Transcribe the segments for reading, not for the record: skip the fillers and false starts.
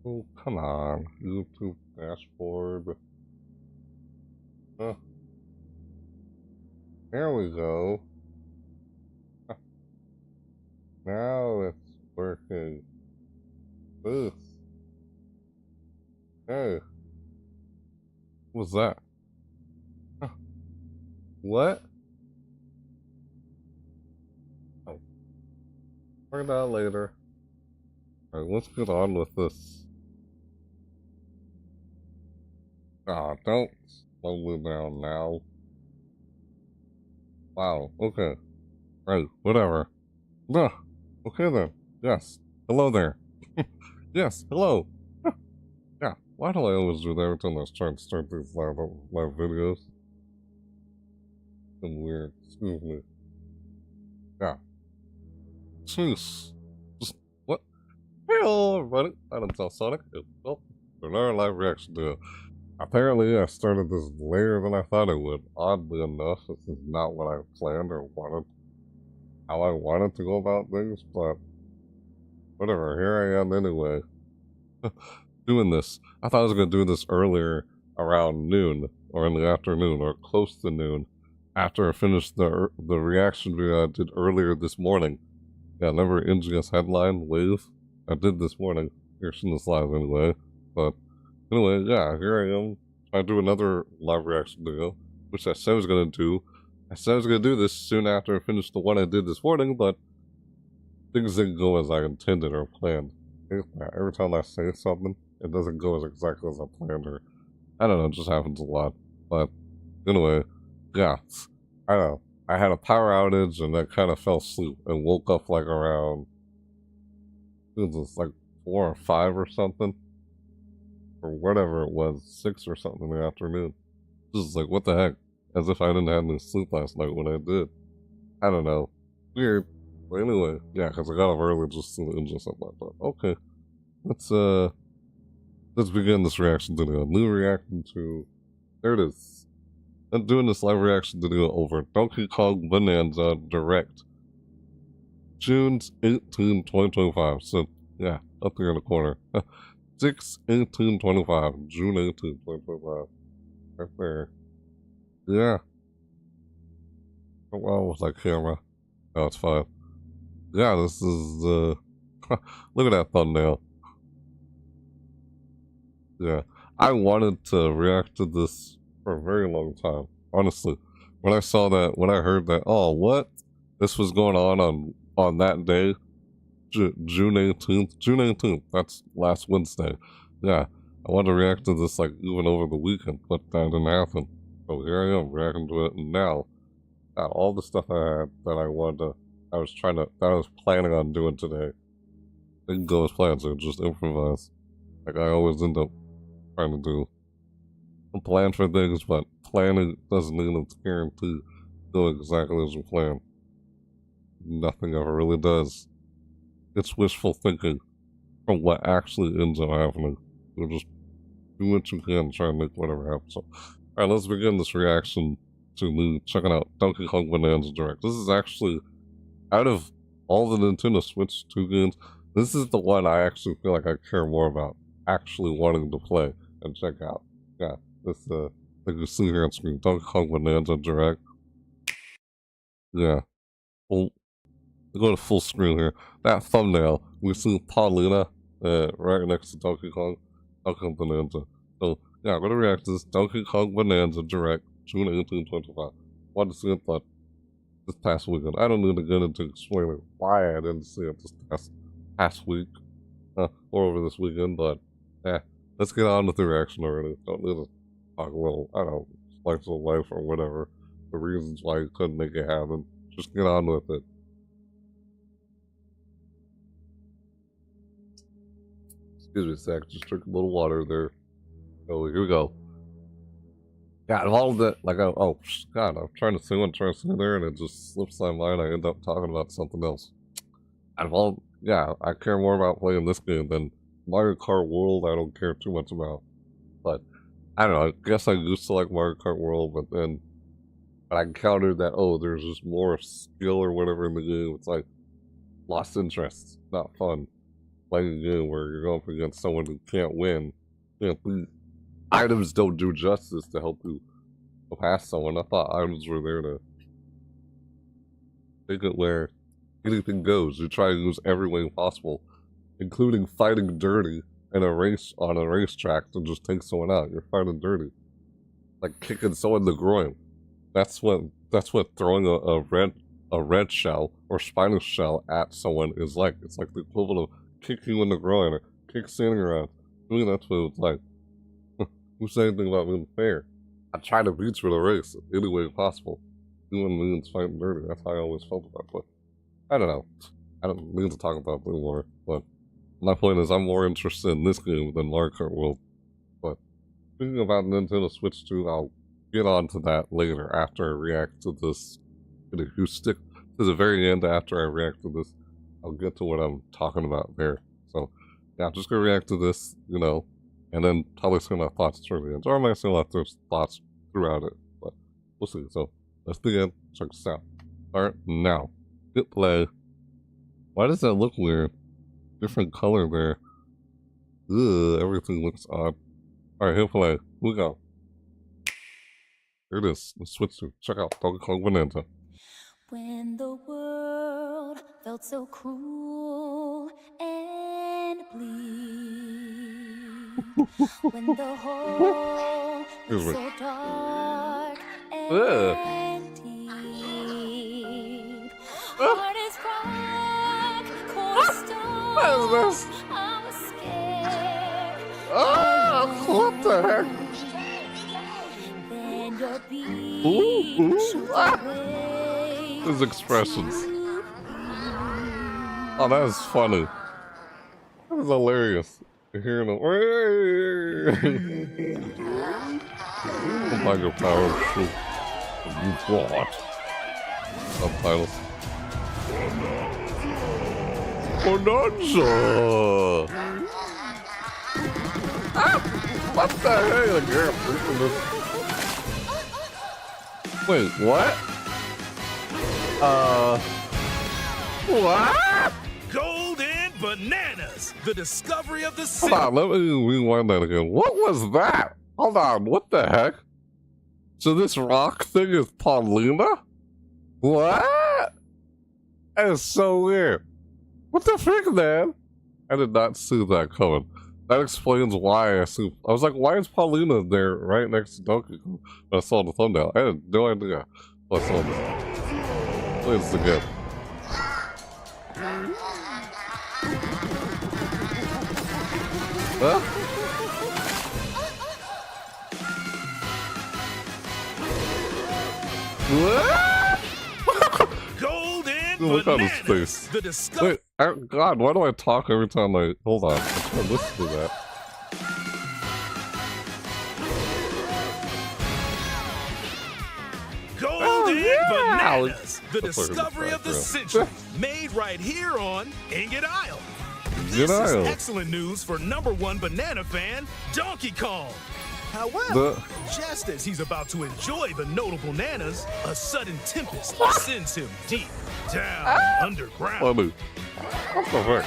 Oh, come on. YouTube dashboard. Uh, there we go. Now it's working. Booth. Hey, what was that? Huh. What? Oh, find out later. Alright, let's get on with this. Ah, don't slow me down now. Wow, okay. Right, whatever. Duh. Okay then. Yes. Hello there. Yes, hello. Yeah, why do I always do that every time I try to start these live videos? It's weird. Excuse me. Yeah. Jeez. Just, what? Hello, everybody. I'm Alsonic. Well, for our live reaction to it. Apparently, I started this later than I thought I would. Oddly enough, this is not what I planned or wanted, how I wanted to go about things, but whatever, here I am anyway. Doing this. I thought I was going to do this earlier around noon, or in the afternoon, or close to noon, after I finished the reaction video I did earlier this morning. Yeah, remember NGS headline, Wave? I did this morning. You're seeing this live anyway, but anyway, yeah, here I am. Trying to do another live reaction video, which I said I was going to do. I said I was going to do this soon after I finished the one I did this morning, but things didn't go as I intended or planned. Every time I say something, it doesn't go as exactly as I planned, or I don't know, it just happens a lot. But anyway, yeah, I don't know. I had a power outage and I kind of fell asleep and woke up like around, it was like 4 or 5 or something, or whatever it was, 6 or something in the afternoon. Just like, what the heck? As if I didn't have any sleep last night when I did. I don't know. Weird. But anyway, yeah, because I got up early just to engine something like that. Okay. Let's begin this reaction video. New reaction to, there it is. I'm doing this live reaction video over Donkey Kong Bananza Direct. June 18, 2025. So, yeah, up there in the corner. 6/18/25. June 18, 2025. Right there. Yeah. Oh, wow, with that camera. Oh, it's fine. Yeah, this is, look at that thumbnail. Yeah. I wanted to react to this for a very long time. Honestly. When I saw that, when I heard that, oh, what? This was going on that day, June 18th. June 18th, that's last Wednesday. Yeah. I wanted to react to this, like, even over the weekend, but that didn't happen. So here I am, reacting to it, and now, got all the stuff I had that I was planning on doing today. Didn't go as planned, so just improvise. Like I always end up trying to do. I plan for things, but planning doesn't mean it's guaranteed to go exactly as you plan. Nothing ever really does. It's wishful thinking from what actually ends up happening. You just do what you can and try and make whatever happen. So, alright, let's begin this reaction to me checking out Donkey Kong Bananza Direct. This is actually, out of all the Nintendo Switch 2 games, this is the one I actually feel like I care more about actually wanting to play and check out. Yeah, this, like you see here on screen, Donkey Kong Bananza Direct. Yeah. Well, go to full screen here. That thumbnail, we see Paulina right next to Donkey Kong Bananza. So, yeah, I'm going to react to this Donkey Kong Bananza Direct, June 18, 2025. Wanted to see it, but this past weekend. I don't need to get into explaining why I didn't see it this past week or over this weekend, but let's get on with the reaction already. Don't need to talk a little, I don't know, slice of life or whatever, the reasons why you couldn't make it happen. Just get on with it. Excuse me a sec, just drink a little water there. Oh, here we go. Yeah, of all of it, like, oh, God, I'm trying to say there, and it just slips my mind. I end up talking about something else. Out of all, yeah, I care more about playing this game than Mario Kart World. I don't care too much about. But, I don't know, I guess I used to like Mario Kart World, but then I encountered that, oh, there's just more skill or whatever in the game. It's like, lost interest, not fun. playing a game where you're going up against someone who can't win. Items don't do justice to help you past someone. I thought items were there to make it where anything goes. You try to use every way possible, including fighting dirty in a race on a racetrack to just take someone out. You're fighting dirty, like kicking someone in the groin. That's what throwing a red shell or spinal shell at someone is like. It's like the equivalent of kicking you in the groin or kick standing around. I mean, that's what it's like. Who said anything about being fair? I try to beat you in a race any way possible. Doing means fighting dirty. That's how I always felt about it. But I don't know. I don't need to talk about it anymore. But my point is, I'm more interested in this game than Mario Kart World. But speaking about Nintendo Switch 2, I'll get on to that later after I react to this. And if you stick to the very end after I react to this, I'll get to what I'm talking about there. So, yeah, I'm just gonna react to this, and then probably say my thoughts through the end. Or I might say lots of thoughts throughout it, but we'll see. So, let's begin. Check this out. Alright, now. Hit play. Why does that look weird? Different color there. Ugh, everything looks odd. Alright, hit play. Here we go. Here it is. Let's switch to check out Donkey Kong Bananza. When the world felt so cruel and bleak, when the hole was so dark and deep, hard as rock, cold stone, I was scared. What the heck? Then your beat shoot away. His expressions. Oh, that is funny. That is hilarious. You're hearing them. Like your power of truth. You brought. Subtitles. Bananza! What the heck? Wait, what? What? Golden Bananas, the discovery of the city. Hold on, let me rewind that again. What was that? Hold on, what the heck? So this rock thing is Paulina? What? That is so weird. What the frick, man? I did not see that coming. That explains why I was like, why is Paulina there right next to Donkey Kong? When I saw the thumbnail. I had no idea. What's on this? Plays again. Huh? What? Golden Look on his Bananas, face. the discovery. Wait, God, why do I talk every time I... Hold on, I'm trying to listen to that. Golden Bananas, the That's discovery of the century, made right here on Ingot Isle. This is excellent news for #1 banana fan, Donkey Kong. However, just as he's about to enjoy the notable bananas, a sudden tempest sends him deep down underground. What the heck?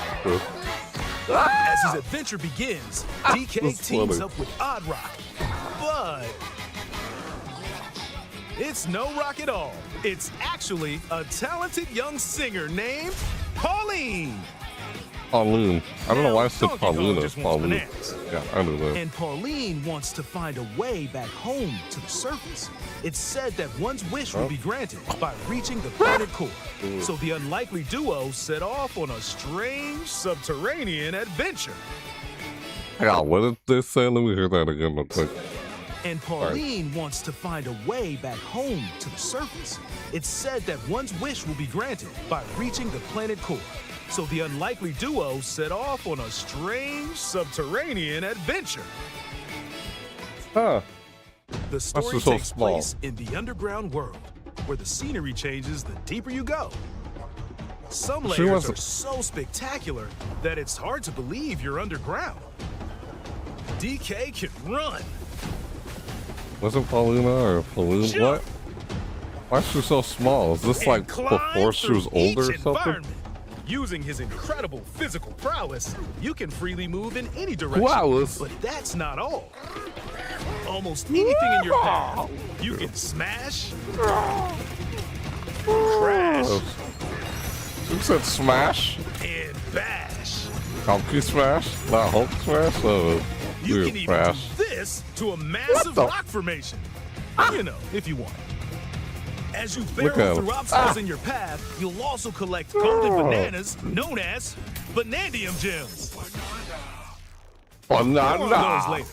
As his adventure begins, DK teams up with Odd Rock, but it's no rock at all. It's actually a talented young singer named Pauline. Pauline. I don't know why I said Paulina. Just Pauline. bananas. Yeah, I know that. And Pauline wants to find a way back home to the surface. It's said that one's wish will be granted by reaching the planet core. So the unlikely duo set off on a strange subterranean adventure. Hang on, what did they say? Let me hear that again real quick. And Pauline wants to find a way back home to the surface. It's said that one's wish will be granted by reaching the planet core. So the unlikely duo set off on a strange subterranean adventure. Huh. The story so takes small. place in the underground world, where the scenery changes the deeper you go. Some layers are so spectacular that it's hard to believe you're underground. DK can run. Wasn't Paulina or Pauline? Jump. What? Why is she so small? Is this like before she was older or something? Using his incredible physical prowess, you can freely move in any direction. Prowess? But that's not all. Almost anything in your path, you can smash, crash, You said smash? and bash. Donkey smash? Not Hulk smash? You can even crash. do this to a massive the- rock formation. You know, if you want. As you Look barrel at him. through obstacles in your path, you'll also collect golden bananas known as Banandium gems. More on those Banana. later.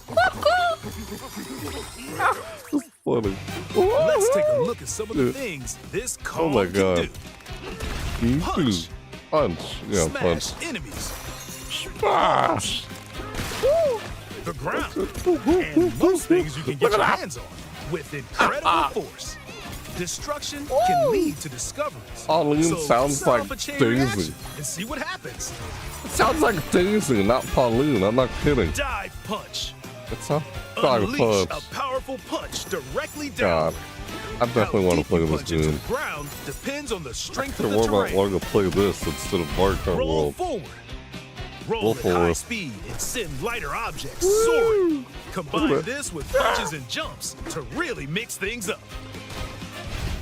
Funny. Let's take a look at some of the things this Kong my can God. do. Punch. Punch. Yeah, Smash punch. enemies. Smash. The ground. And most things you can get your hands on with incredible force. Destruction can lead to discoveries. Pauline So sounds set like off a chain Daisy. reaction and see what happens. It sounds like Daisy, not Pauline. I'm not kidding. Dive punch. It's a dive Unleash punch. a powerful punch directly down. God. I definitely want to play this Punch into game. the ground depends on the strength I of the more about terrain. wanting to play this instead of Mario Kart Roll World. forward. Roll Roll at high forward. speed and send lighter objects soaring. Combine Look at this with punches and jumps to really mix things up.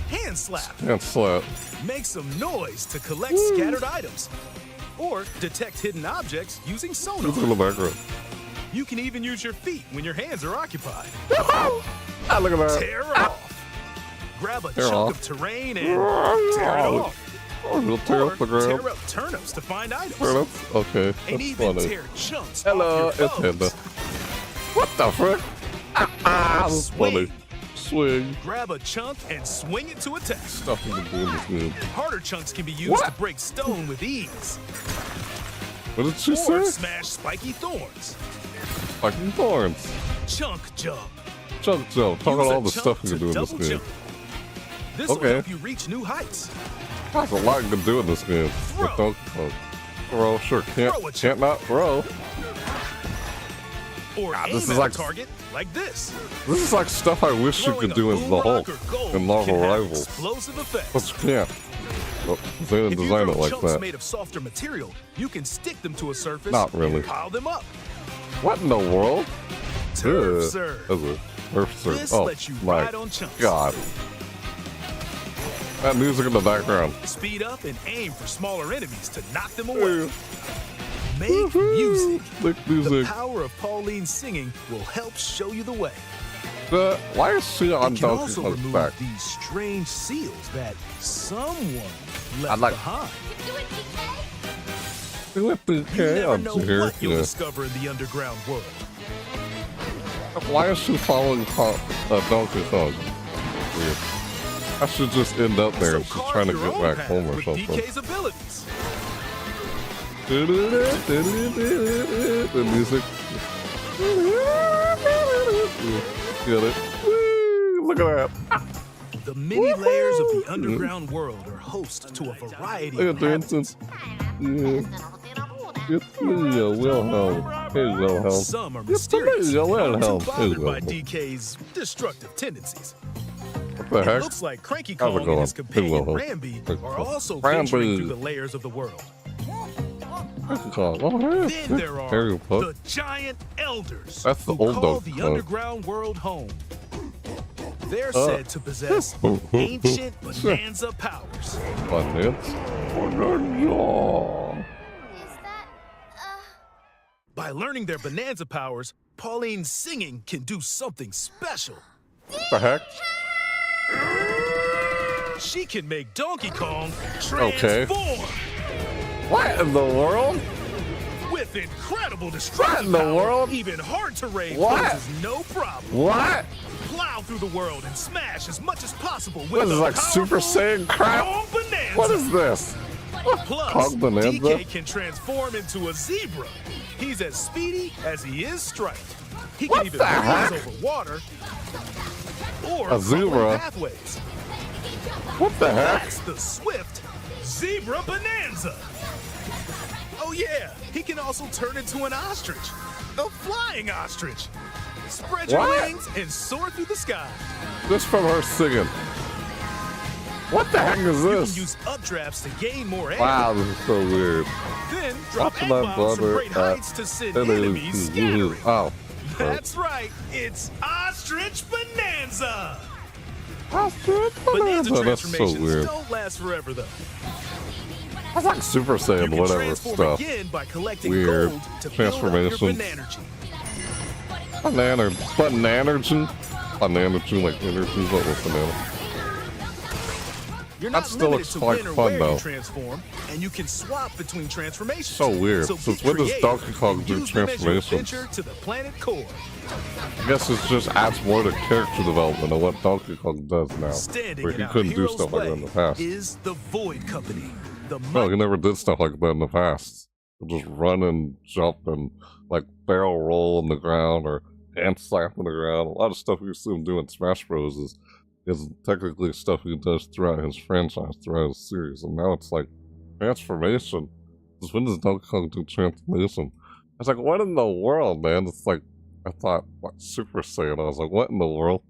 Hand slap. Can't slap. Make some noise to collect scattered items. Or detect hidden objects using Who's sonar. in the background? You can even use your feet when your hands are occupied. Ah, look at that. Tear off. Grab a Tear chunk off. of terrain and tear it off. Oh, we'll tear Or up the ground. tear up turnips to find items. Turnips? Okay, And that's even funny. tear chunks Hello, off your it's foes. Hinda. What the frick? That's Swing. funny. Swing. Grab a chunk and swing it to attack. Stuff you can do in this game. Harder chunks can be used What? to break stone with ease. What did she Or say? smash spiky thorns. Fucking thorns. Chunk jump. Chunk jump. Talk Use about a all the chunk stuff you can to do in this double game. jump. This will Okay. help you reach new heights. There's a lot you can do in this game. With Throw. Donkey Kong. Throw, sure. Throw a Can't chunk. not throw. Or God, aim this is at like- a target like this. This is like stuff I wish you Throwing could do a in the boom Hulk rock or gold and Marvel can have Rivals. explosive effects. But you can't. Well, they didn't If you design throw it like chunks that. made of softer material, you can stick them to a surface Not really. and pile them up. What in the world? Turf Ugh. serve. That's a turf serve. This Oh lets you my ride on chunks. God. That music in the background. Speed up and aim for smaller enemies to knock them away. Make music. Make The music. power of Pauline's singing will help show you the way. Why is she on It can Donkey also Kong's remove back? these strange seals that someone left I'd like- behind. They left the You K never on know here. what you'll Yeah. discover in the underground world. Why is she following Donkey Kong? Weird. I should just end up there So and she's carve trying to your get own back path home or with something. DK's abilities. The music. Get it? Woo, look at that. The many layers of the underground world are host to a variety Look of at dancing. habits. Yeah. It's me, Wilhelm. Hey, Wilhelm. Some are It's mysterious, me, not Wilhelm. too Hey, bothered by Wilhelm. DK's destructive tendencies. What the It heck? looks like Cranky How's it Kong and going? his companion Hey, Rambi Wilhelm. are also Rambi. venturing through the layers of the world. Oh, yeah. Then there are Harry Potter. the giant elders That's the who old call Donkey the Kong. underground world home. They're said to possess ancient bonanza powers. Bonanza. Bonanza. By learning their bonanza powers, Pauline's singing can do something special. What the heck? She can make Donkey Kong Okay. transform What in the world? with incredible destructive What in the power. world? Even hard terrain What? poses no problem. What? Plow through the world and smash as much as possible with What is the this, like Super powerful Saiyan crap? Kong Bananza. What is this? Plus, Kong Bananza? DK can transform into a zebra. He's as speedy as he is striped. He can What even the breeze heck? over water or A zebra? crawling pathways. What the heck? That's the swift Zebra Bananza. Oh yeah, he can also turn into an ostrich. A flying ostrich. Spread your What? wings and soar through the sky. Just from her singing. What the heck is You this? can use updrafts to gain more air. Wow, this is so weird. Then drop Watching my egg bombs from brother great heights to send enemies at scattering. Oh. That's right. It's Ostrich Bananza. Ostrich Bananza Bananza. That's so transformations weird. don't last forever though. That's like Super You Saiyan, can whatever transform stuff. again by collecting Weird gold to build up your transformations. Bananergy. Banana, like energy, what was banana? You're not That still limited looks to like when or fun, where though. you transform, and you can swap between transformations. So weird. So Since get when does creative Donkey Kong and do use them as your transformations? adventure to the planet core. I guess it just adds more to character development than what Donkey Kong does now. Standing Where in he our couldn't do hero's stuff like that in the way past. is the Void Company. The No, he never did stuff like that in the past. He'll just run and jump and like barrel roll in the ground or hand slap in the ground. A lot of stuff you see him do in Smash Bros. is technically stuff he does throughout his franchise, throughout his series. And now it's like transformation. Since when does Donkey Kong do transformation? I was like, what in the world, man? It's like, I thought, what, Super Saiyan? I was like, what in the world?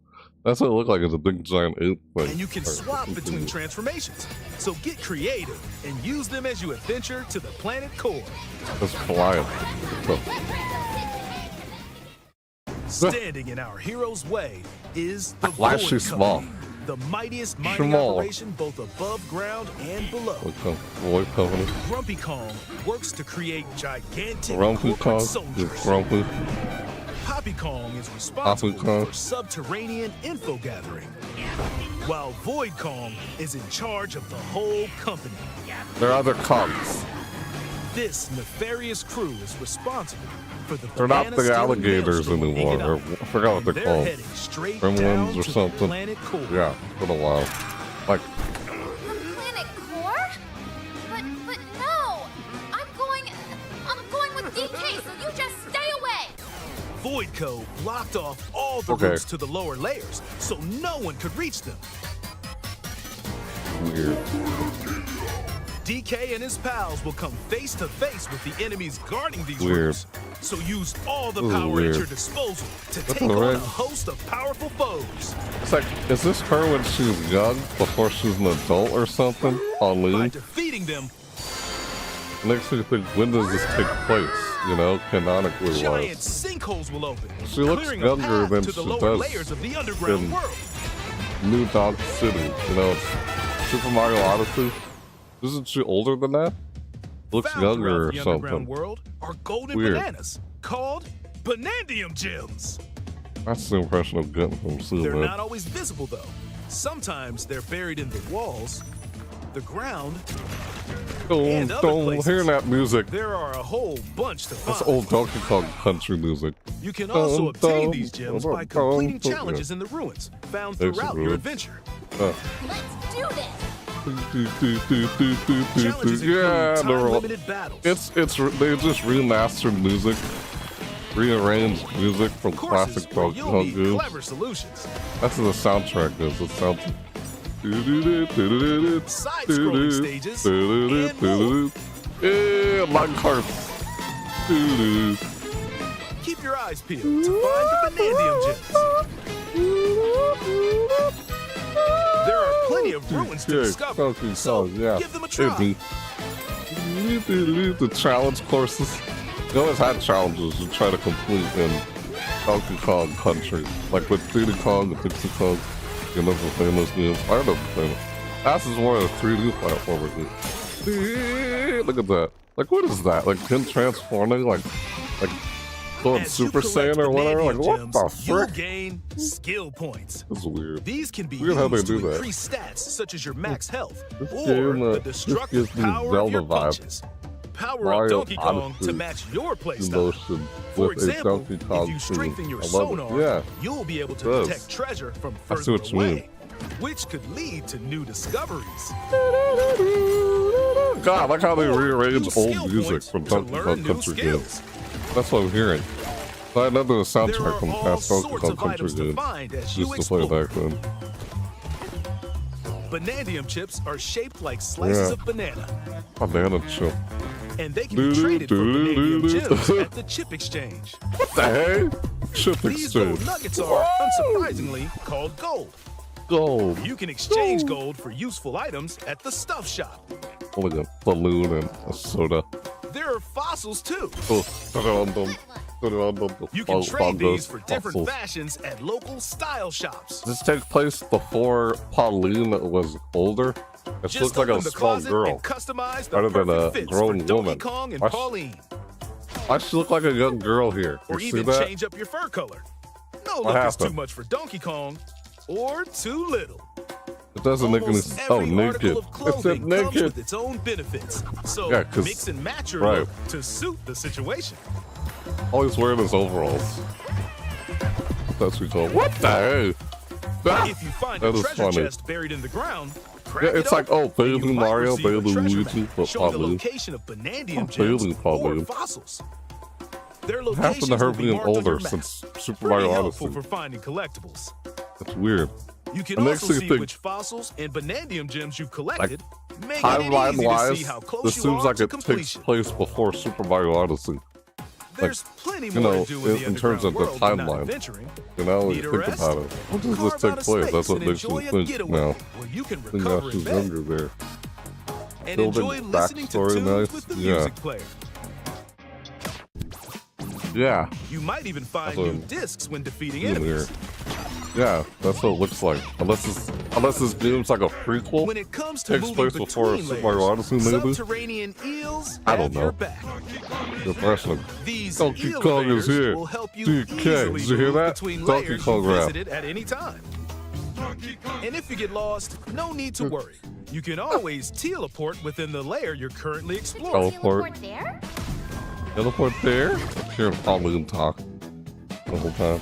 That's what it looked like. It's a big giant ape thing. And you can swap between transformations. So get creative and use them as you adventure to the planet core. It's flying. Standing in our hero's way is the Why is Void she small? Company, the mightiest mining Small. operation both above ground and below. Void Company. Grumpy Kong works to create gigantic Grumpy corporate Kong. soldiers. Grumpy. Poppy Kong is responsible Poppy Kong. for subterranean info gathering, while Void Kong is in charge of the whole company. There are other Kongs. This nefarious crew is responsible for the They're not banana the stealing alligators maelstrom anymore. in Or, I forgot what and they're called. heading straight Gremlins down or to something. the planet core. Yeah, it's been a while. Like, The planet core? But no! I'm going with DK, so you just stay away! Voidco blocked off all the Okay. routes to the lower layers, so no one could reach them. weird. DK and his pals will come face to face with the enemies guarding these Weird. routes. So use all the This is power weird. at your disposal to What take the on a heck? host of powerful foes. It's like, is this her when she was young, before she's an adult or something? On By League? defeating them, Makes me think, when does this take place? You know, canonically giant wise. sinkholes will open, She looks clearing younger a path than to the she lower does layers of the underground in world. New Dog City. You know, it's Super Mario Odyssey. Isn't she older than that? Looks Found younger throughout or the something. underground world are golden Weird. bananas called Banandium Gems. That's the impression I'm getting from seeing They're that. not always visible though. Sometimes they're buried in the walls, the ground. and other Don't places. hearing that music. There are a whole bunch to find. That's old Donkey Kong country music. You can also obtain these dum, gems dum, by completing dum, challenges in the ruins found There's throughout some your ruins. adventure. Let's do this! Challenges Yeah, include they're all, time-limited battles. it's they just remastered music, rearranged music from courses classic where Donkey you'll Kong need games. clever solutions. That's what the soundtrack is. It sounds. Side-scrolling stages and more. Yeah, mine carts. Keep your eyes peeled to find the Banandium gems. There are plenty of ruins to discover, Donkey so Kong, yeah. give them a try. The challenge courses. You always had challenges to try to complete in Donkey Kong Country. Like with Diddy Kong and Dixie Kong. You know, the famous games. I don't know the famous. That's is one of the 3D platformer games. Look at that. Like, what is that? Like, him transforming? Like going As you Super collect Saiyan or whatever? Like, Banandium what gems, the you'll frick? gain skill points. This is weird. These can be Weird how they used to do that. increase stats such as your max health This or game, the this destructive gives me power of Zelda your vibe. punches. Power Mario up Donkey Kong Odyssey to match your playstyle. Emotion For with example, a Donkey Kong if you strengthen your theme. I love it. sonar, Yeah. you'll be able to does. detect treasure from I see further what you mean. away, which could lead to new discoveries. God, I like how they Or rearrange use old skill music points from to Donkey learn Kong new Country skills. games. That's what I'm hearing. I know the There soundtrack are from all past Donkey sorts Kong of Country items to games. find as you Used to play explore. back then. Banandium chips are shaped like slices Yeah. of banana, Banana chip. and they can be traded for Banandium gems at the chip exchange. What the heck? Chip These gold exchange. nuggets are, unsurprisingly, called gold. Gold. You can exchange gold for useful items at the stuff shop. Oh my god, balloon and a soda. There are fossils too. Oh, You can trade these for different fashions at local style shops. Does this take place before Pauline was older? It Just looks like a open the small closet girl. and customize the Rather than perfect a fits grown for Donkey woman. Kong and Why Pauline. Why she look like a young girl here? Or You see even that? change up your fur color. No What look is too happened? much for Donkey Kong or too little. It doesn't make any Almost sense. Oh, every naked. article of It clothing said comes naked. with its own benefits. So Yeah, 'cause- mix and match your right. look to suit the situation. All he's wearing is overalls. That's what we What the hell? Ah, If you find that a is treasure funny. chest buried in the ground, crack Yeah, it it's like, open, oh, and Baby you might Mario, receive a Baby treasure Luigi, map but showing the Pauline. location of Banandium Oh, gems Baby or Pauline. fossils. Their What happened to locations her will be being marked on older your map. since Super Pretty Mario helpful Odyssey? for finding collectibles. That's weird. You can It makes also me see think- which fossils and Banandium gems you've collected, making it easy Timeline to see wise, how close this you seems are like to it takes completion. place before Super Mario Odyssey. There's plenty you more know, to do in the in terms of the underground world than not timeline. adventuring. You know, when Need you a think rest? about it. When does this Carve take out a place? space That's what and makes me enjoy a think getaway now. where you can I think now recover in she's bed younger there. and Building enjoy listening to backstory tunes nice. with the Yeah. music player. Yeah. You might even find That's new what- discs when defeating in enemies. Yeah, that's what it looks like. Unless this game's like a prequel. When it comes to Takes moving place before between Super Mario layers, Odyssey, maybe? subterranean eels I don't have your know. back. The person. These Donkey Kong is elevators here. will help you DK, easily did you hear move that? between Donkey layers Kong you rap. visited at any time. And if you get lost, no need to worry. You can always teleport within the layer you're currently exploring. Teleport. there? Teleport there? Hearing Pauline talk the whole time.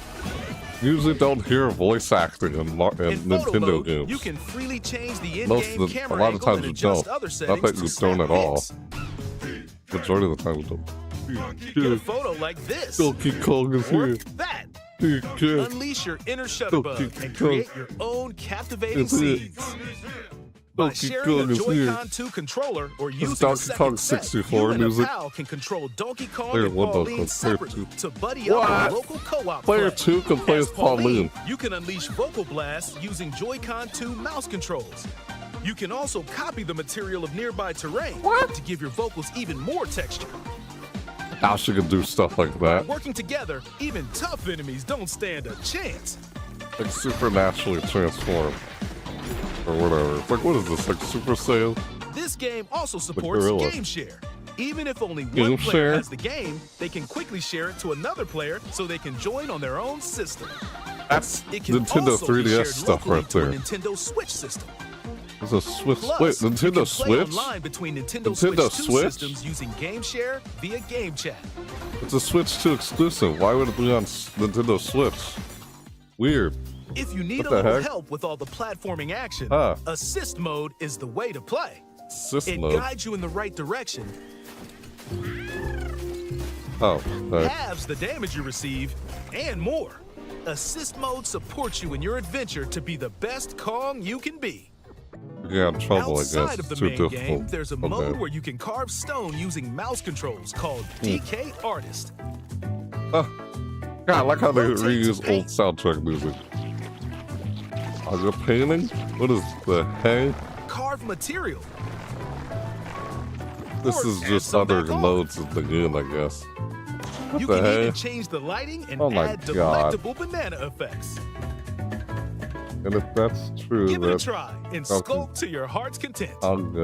Usually don't hear voice acting in In Nintendo photo mode, games. you can freely change the Most in-game of the, a camera lot of angle times and you adjust don't. other Not settings that to you snap don't at all. pics. Majority of the time you Get a don't. photo like this. Donkey Kong is Or here. that. DK. Unleash your inner shutterbug Donkey and Kong create your own captivating is here. scenes. By Donkey sharing Kong a is here. Joy-Con 2 controller or This is using a Donkey Kong second set, 64 you and a music. pal can control Donkey Kong Player and 1 does Pauline this, Player separately 2. to buddy up What? in local co-op Player play. 2 can play as Pauline. You can unleash vocal blasts using Joy-Con 2 mouse controls. You can also copy the material of nearby terrain to give your vocals even more texture. Now she can do stuff like By that. working together, even tough enemies don't stand a chance. Like supernaturally transform. Or whatever. It's like, what is this? Like Super Saiyan? This game also supports gorilla. Game Share. Even if only Game one player Share? has the game, they can quickly share it to another player so they can join on their own system. That's It can Nintendo also be 3DS shared stuff locally right to a there. Nintendo Switch system. There's a Switch. Plus, Wait, you Nintendo can play Switch? online between Nintendo, Nintendo Switch 2 Switch? systems using Game Share via Game Chat. It's a Switch 2 exclusive. Why would it be on Nintendo Switch? Weird. If you need What a the little heck? help with all the platforming action, Huh. Assist Mode is the way to play. Sys It mode. guides you in the right direction, Oh, okay. halves the damage you receive, and more. Assist Mode supports you in your adventure to be the best Kong you can be. Yeah, in trouble, I Outside guess. of the It's too main difficult. game, there's a Okay. mode where you can carve stone using mouse controls called DK Artist. God, I like how they Rotate to reuse old paint. soundtrack music. Are you painting? What is the hey? Carve material. This Or is add just some other back on. modes of the game, I guess. What You the can hey? even change the lighting and Oh my add God. delectable banana effects. And if that's true, Give it a that's try and Donkey- sculpt to your heart's content. Kong.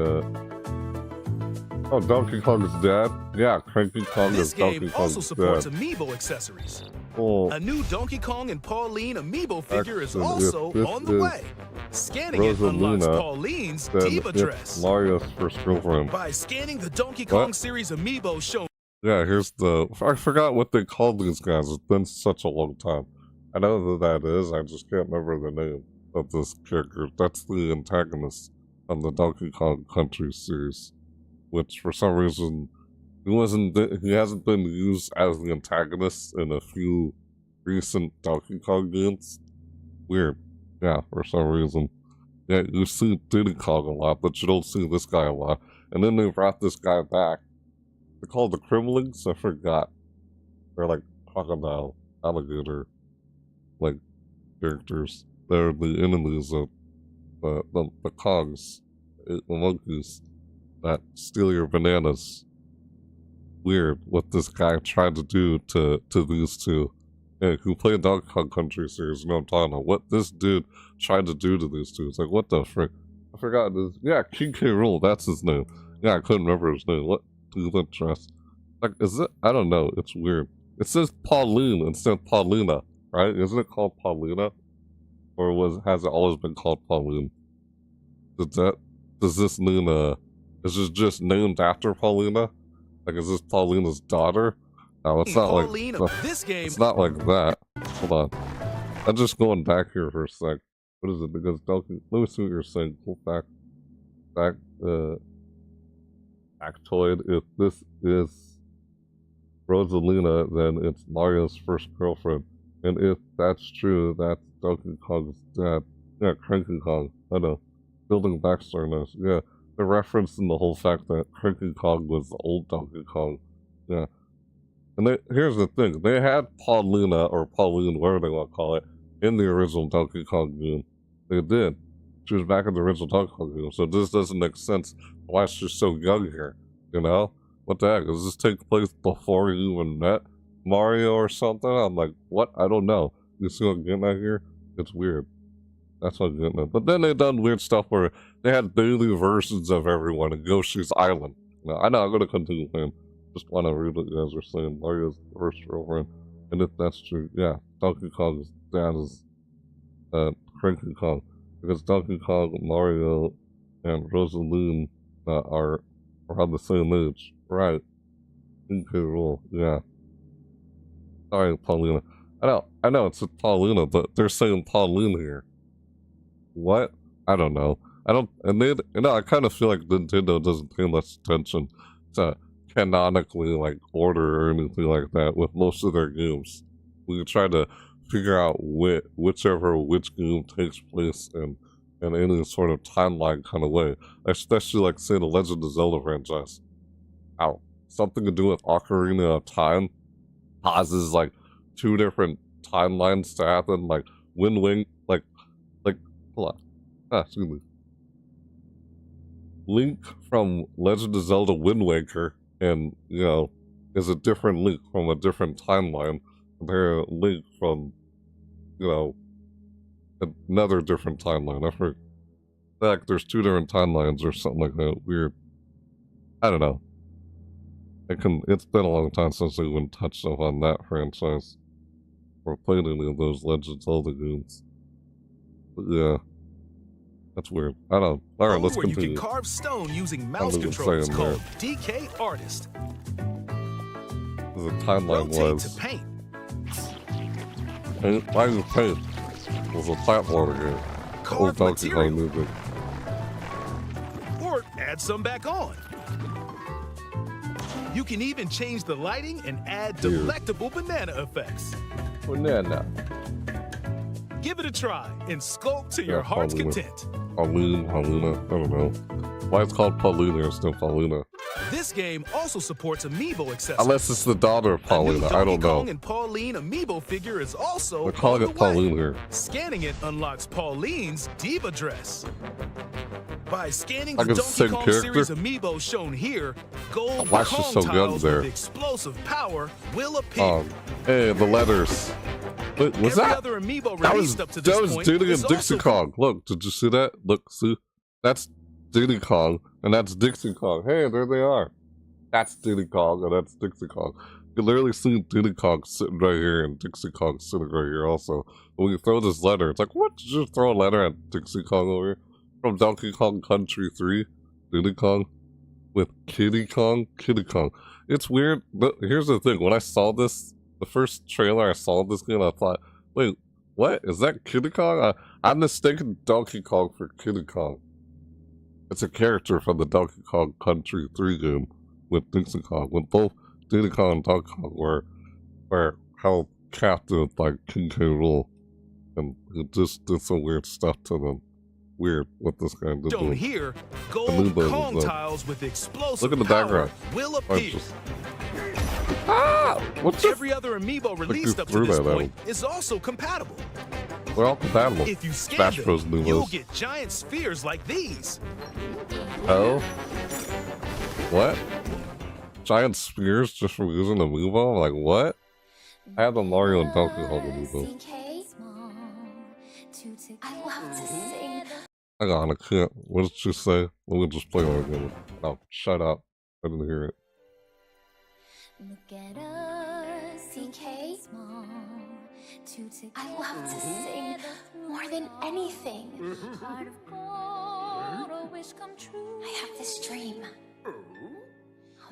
Oh, Donkey Kong is dead? Yeah, Cranky Kong This is Donkey game Kong also is supports dead. amiibo accessories. Oh, A new Donkey Kong and Pauline amiibo figure is Actually, also if this on the is way. Scanning it unlocks Rosalina, Pauline's then diva it's dress. Mario's first girlfriend. By scanning the Donkey Kong What? series amiibo shown Yeah, here's the... I forgot what they called these guys. It's been such a long time. I know who that is, I just can't remember the name of this character. That's the antagonist on the Donkey Kong Country series. Which, for some reason, he hasn't been used as the antagonist in a few recent Donkey Kong games. Weird. Yeah, for some reason. Yeah, you see Diddy Kong a lot, but you don't see this guy a lot. And then they brought this guy back. They're called the Kremlings? I forgot. They're like crocodile, alligator, like, characters. they're the enemies of the Kongs, the monkeys that steal your bananas. Weird what this guy tried to do to these two. Yeah, who played Donkey Kong Country series, you know what I'm talking about. What this dude tried to do to these two. It's like, what the frick? I forgot this. Yeah, King K. Rool, that's his name. Yeah, I couldn't remember his name. What do you dress? Like, is it? I don't know. It's weird. It says Pauline instead of Paulina, right? Isn't it called Paulina? Or has it always been called Pauline? Does this mean, is this just named after Paulina? Like, is this Paulina's daughter? No, it's not Paulina, like this game. It's not like that. Hold on. I'm just going back here for a sec. What is it? Because Donkey. Let me see what you're saying. Cool fact. Factoid. If this is Rosalina, then it's Mario's first girlfriend. And if that's true, that's Donkey Kong's dad. Yeah, Cranky Kong. I know. Building backstory. Yeah, they're referencing the whole fact that Cranky Kong was the old Donkey Kong. Yeah. And here's the thing, they had Paulina, or Pauline, whatever they want to call it, in the original Donkey Kong game. They did. She was back in the original Donkey Kong game, so this doesn't make sense why she's so young here, you know? What the heck, does this take place before you even met Mario or something? I'm like, what? I don't know. You see what I'm getting at here? It's weird. That's what I'm getting at. But then they done weird stuff where they had daily versions of everyone in Yoshi's Island. Now, I know, I'm going to continue playing. Just want to read what you guys are saying. Mario's first girlfriend. And if that's true, yeah, Donkey Kong's dad is Cranky Kong. Because Donkey Kong, Mario, and Rosaline are around the same age. Right. Okay, Rool, yeah. Sorry, Paulina. I know it's Paulina, but they're saying Pauline here. What? I don't know. I kind of feel like Nintendo doesn't pay much attention to canonically, like, order or anything like that with most of their games. We can try to figure out which game takes place in any sort of timeline kind of way. Especially, like, say, the Legend of Zelda franchise. Ow. Something to do with Ocarina of Time causes, like, two different timelines to happen, like, Wind Waker, hold on. Excuse me. Link from Legend of Zelda Wind Waker and, you know, is a different Link from a different timeline compared to Link from, you know, another different timeline. I forget. Like, there's two different timelines or something like that. Weird. I don't know. It's been a long time since we even touched stuff on that franchise or played any of those Legend of Zelda games. But yeah. That's weird. I don't know. Alright, let's continue. You can carve stone using mouse controls called DK Artist. The timeline was. To paint. Why is paint? It was a platform game. Old Donkey Kong movie. Or add some back on. You can even change the lighting and add delectable banana effects. Banana. Give it a try and sculpt to your heart's content. Paulina, I don't know. Why it's called Paulina instead of Paulina? This game also supports amiibo accessories. Unless it's the daughter of Paulina, I don't know. Kong and Pauline amiibo figure is also We're calling it Pauline here. Scanning it unlocks Pauline's diva dress. By scanning the Donkey Kong series amiibo shown here, gold Kong tiles with explosive power will appear. Hey, the letters. Wait, was Every other amiibo released up to this point was Diddy and Dixie Kong. Look, did you see that? Look, see? That's Diddy Kong, and that's Dixie Kong. Hey, there they are. That's Diddy Kong, and that's Dixie Kong. You can literally see Diddy Kong sitting right here, and Dixie Kong sitting right here also. When you throw this letter, it's like, what? Did you just throw a letter at Dixie Kong over here? From Donkey Kong Country 3, Diddy Kong, with Kiddy Kong. It's weird, but here's the thing. When I saw this, the first trailer I saw this game, I thought, wait, what? Is that Kiddy Kong? I'm mistaken Donkey Kong for Kiddy Kong. It's a character from the Donkey Kong Country 3 game with Dixie Kong, when both Diddy Kong and Donkey Kong were held captive by King K. Rool, and it just did some weird stuff to them. Weird what this guy did. Don't hear gold Kong tiles with explosive Look at the background. Will appear. What's Every other amiibo released up to this point is also compatible. We're all compatible. If you scan Smash them, Bros. you'll Nulos. get giant spheres like these. Oh? What? Giant spears just for using the Amiibo? Like, what? I have the Mario and Donkey Kong Amiibo. I love to sing. Hang on, I can't. What did you say? Let me just play it again. Oh, shut up. I didn't hear it. Look at us, CK. I love to sing more than anything. I have this dream.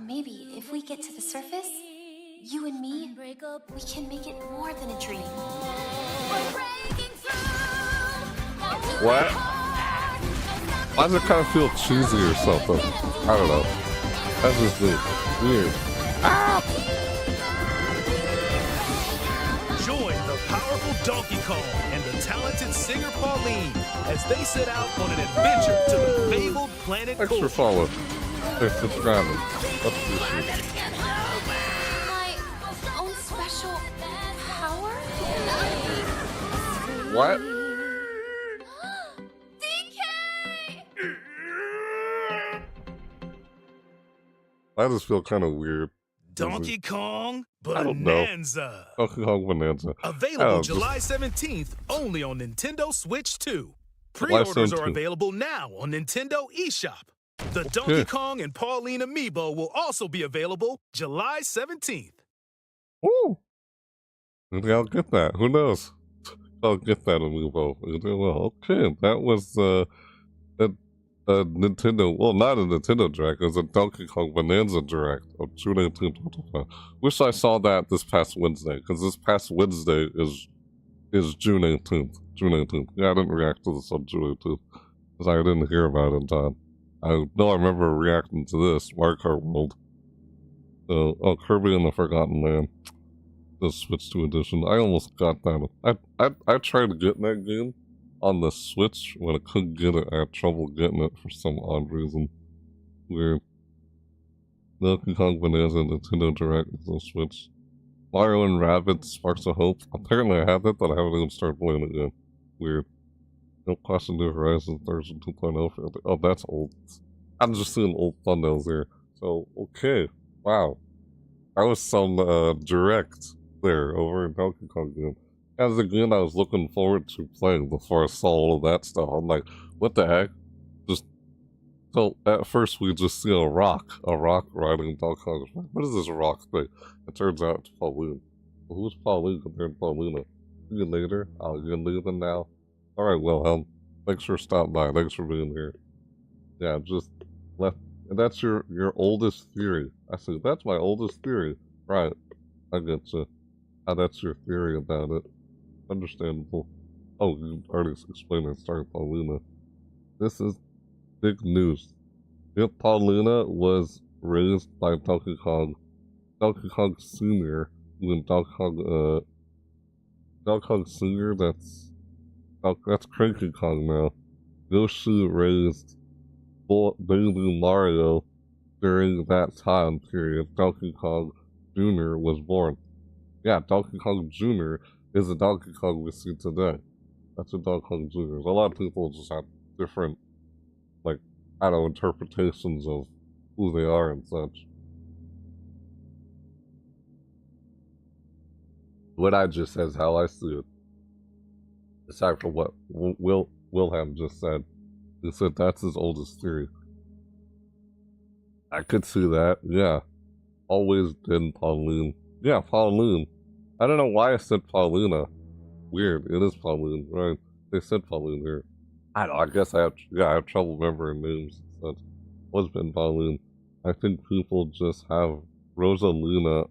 Maybe if we get to the surface, you and me, we can make it more than a dream. What? Why does it kind of feel cheesy or something? I don't know. That's just weird. Ah! Join the powerful Donkey Kong and the talented singer Pauline as they set out on an adventure to the fabled planet Thanks for following. Thanks for subscribing. Let's do this. My own special power? What? DK! I just feel kind of weird. Donkey Kong I don't know. Bonanza. Donkey Kong Bonanza. Available July 17th only on Nintendo Switch 2. Pre-orders are available now on Nintendo eShop. The Donkey Kong and Pauline Amiibo will also be available July 17th. Ooh. Maybe I'll get that. Who knows? I'll get that Amiibo. Well, okay, that was a Nintendo, well, not a Nintendo Direct, it was a Donkey Kong Bananza Direct on June 18th, 2025. Wish I saw that this past Wednesday, because this past Wednesday is June 18th. June 18th. Yeah, I didn't react to this on June 18th, because I didn't hear about it in time. I know I remember reacting to this, Mario Kart World. Oh, Kirby and the Forgotten Land. The Switch 2 edition. I almost got that. I tried getting that game on the Switch. When I couldn't get it, I had trouble getting it for some odd reason. Weird. Donkey Kong Bonanza Nintendo Direct on Switch. Mario and Rabbids Sparks of Hope. Apparently I have it, but I haven't even started playing it yet. Weird. No Question New Horizons version 2.0. Oh, that's old. I'm just seeing old thumbnails here. So, okay. Wow. That was some direct there over in Donkey Kong game. As a game I was looking forward to playing before I saw all of that stuff. I'm like, what the heck? So at first we just see a rock riding Donkey Kong. What is this rock thing? It turns out it's Pauline. Well, who's Pauline compared to Paulina? See you later. Oh, you're leaving now? Alright, Wilhelm. Thanks for stopping by. Thanks for being here. Yeah, just left. And that's your oldest theory. I see, that's my oldest theory. Right. I get you. That's your theory about it. Understandable. Oh, you already explained it. Sorry, Paulina. This is big news. If Paulina was raised by Donkey Kong Senior, even Donkey Kong Senior, that's Cranky Kong now. Yoshi raised baby Mario during that time period. Donkey Kong Jr. was born. Yeah, Donkey Kong Jr. is the Donkey Kong we see today. That's a Donkey Kong Jr. A lot of people just have different, like, I don't know, interpretations of who they are and such. What I just said is how I see it. Aside from what Wilhelm just said. He said that's his oldest theory. I could see that, yeah. Always been Pauline. Yeah, Pauline. I don't know why I said Paulina. Weird, it is Pauline, right? They said Pauline here. I don't know, I guess I have trouble remembering names and such. What's been Pauline? I think people just have Rosalina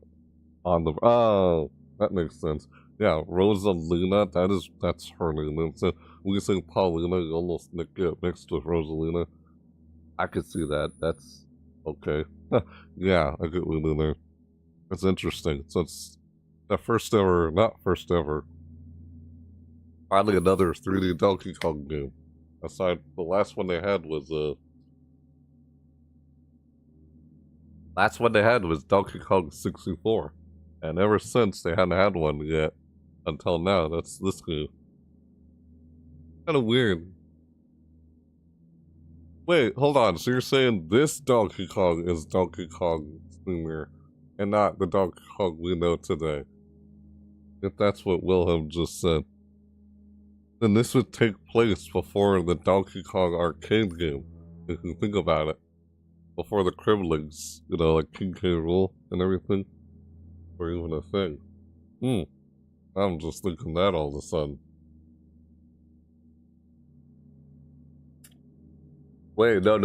on the... Oh, that makes sense. Yeah, Rosalina, that's her name. And so when you say Paulina, you almost get mixed with Rosalina. I could see that. That's okay. Yeah, I get what you mean there. It's interesting. So it's the first ever, not first ever, finally another 3D Donkey Kong game. Aside, the last one they had was Donkey Kong 64. And ever since, they hadn't had one yet. Until now, that's this game. Kind of weird. Wait, hold on. So you're saying this Donkey Kong is Donkey Kong Jr. and not the Donkey Kong we know today? If that's what Wilhelm just said, then this would take place before the Donkey Kong arcade game, if you think about it. Before the Criblings, you know, like King K. Rool and everything, or even a thing. I'm just thinking that all of a sudden. Wait, no.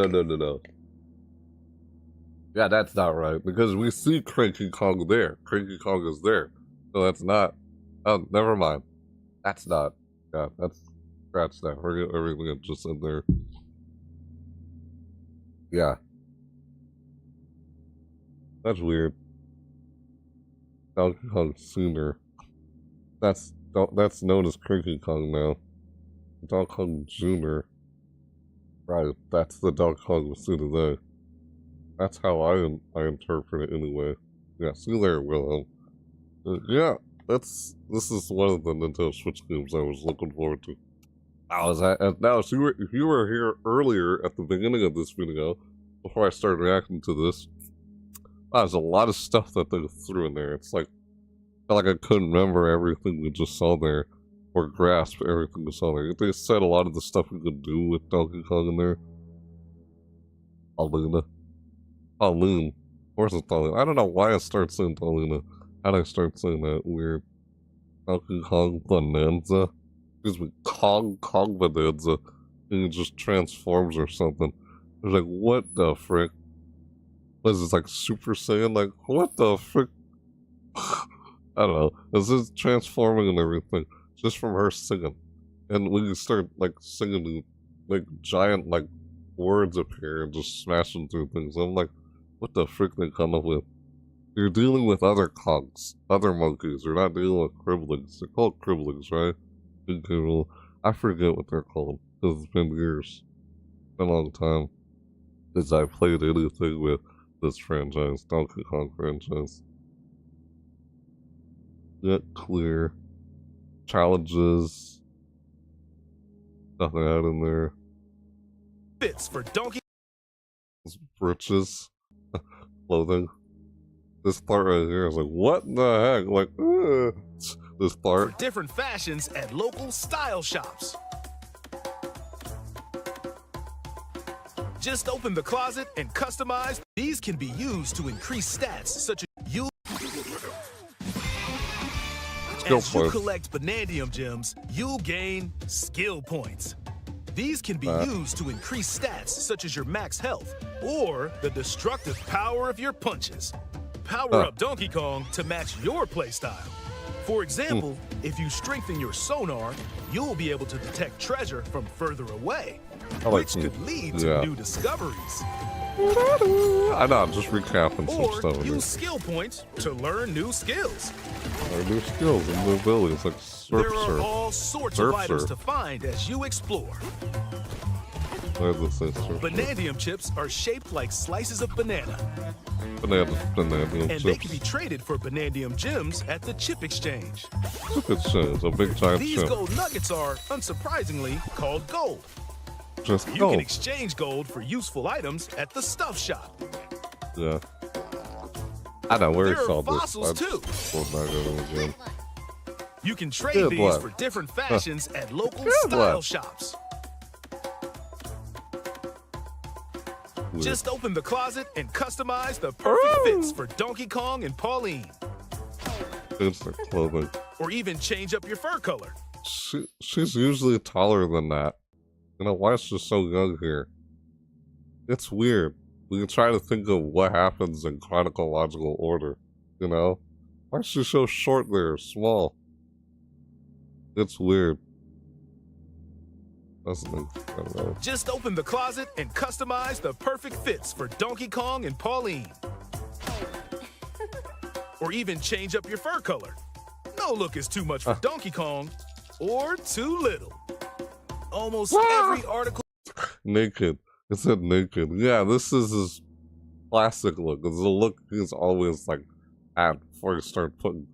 Yeah, that's not right, because we see Cranky Kong there. Cranky Kong is there. So that's not... Oh, never mind. That's not... Yeah, that's... Scratch that. Forget everything I just said there. Yeah. That's weird. Donkey Kong Sooner. That's known as Cranky Kong now. Donkey Kong Jr. Right, that's the Donkey Kong we see today. That's how I interpret it anyway. Yeah, see you later, Wilhelm. Yeah, this is one of the Nintendo Switch games I was looking forward to. Now, if you were here earlier at the beginning of this video, before I started reacting to this, there's a lot of stuff that they threw in there. It's like, I felt like I couldn't remember everything we just saw there, or grasp everything we saw there. They said a lot of the stuff we could do with Donkey Kong in there. Paulina. Pauline. Of course it's Pauline. I don't know why I start saying Paulina. How did I start saying that weird? Donkey Kong Bananza? Excuse me, Kong Bananza. And it just transforms or something. I was like, what the frick? What is this, like Super Saiyan? Like, what the frick? I don't know. This is transforming and everything. Just from her singing. And when you start, like, singing, like, giant, like, words appear and just smashing through things. I'm like, what the frick they come up with? You're dealing with other Kongs, other monkeys. You're not dealing with Criblings. They're called Criblings, right? I forget what they're called, because it's been years. It's been a long time since I played anything with this franchise, Donkey Kong franchise. Get clear. Challenges. Nothing out in there. Fits for Donkey. Britches. Clothing. This part right here is like, what the heck? Like, this part. For different fashions at local style shops. Just open the closet and customize. These can be used to increase stats such as you. As you collect Banandium gems, you'll gain skill points. These can be used to increase stats such as your max health or the destructive power of your punches. Power up Donkey Kong to match your playstyle. For example, if you strengthen your sonar, you'll be able to detect treasure from further away, which could lead to new discoveries. I know, I'm just recapping some stuff. Or use skill points to learn new skills. Learn new skills and new abilities, like There are all sorts of items to find as you explore. Banandium chips are shaped like slices of banana. Banandium and they can be traded for Banandium gems at the chip exchange. Chip exchange, a big giant These chip. gold nuggets are, unsurprisingly, called gold. Just you can exchange gold for useful items at the stuff shop. Yeah. I know where there saw are fossils too. Again. You can trade these for different fashions at local style shops. Just open the closet and customize the perfect fits for Donkey Kong and Pauline. It's the clothing. Or even change up your fur color. She's usually taller than that. You know, why is she so young here? It's weird. We can try to think of what happens in chronological order, you know? Why is she so short there, small? It's weird. I don't know. Just open the closet and customize the perfect fits for Donkey Kong and Pauline. Or even change up your fur color. No look is too much for Donkey Kong, or too little. Almost every article... Naked. It said naked. Yeah, this is his classic look. It's the look he's always like had before he started putting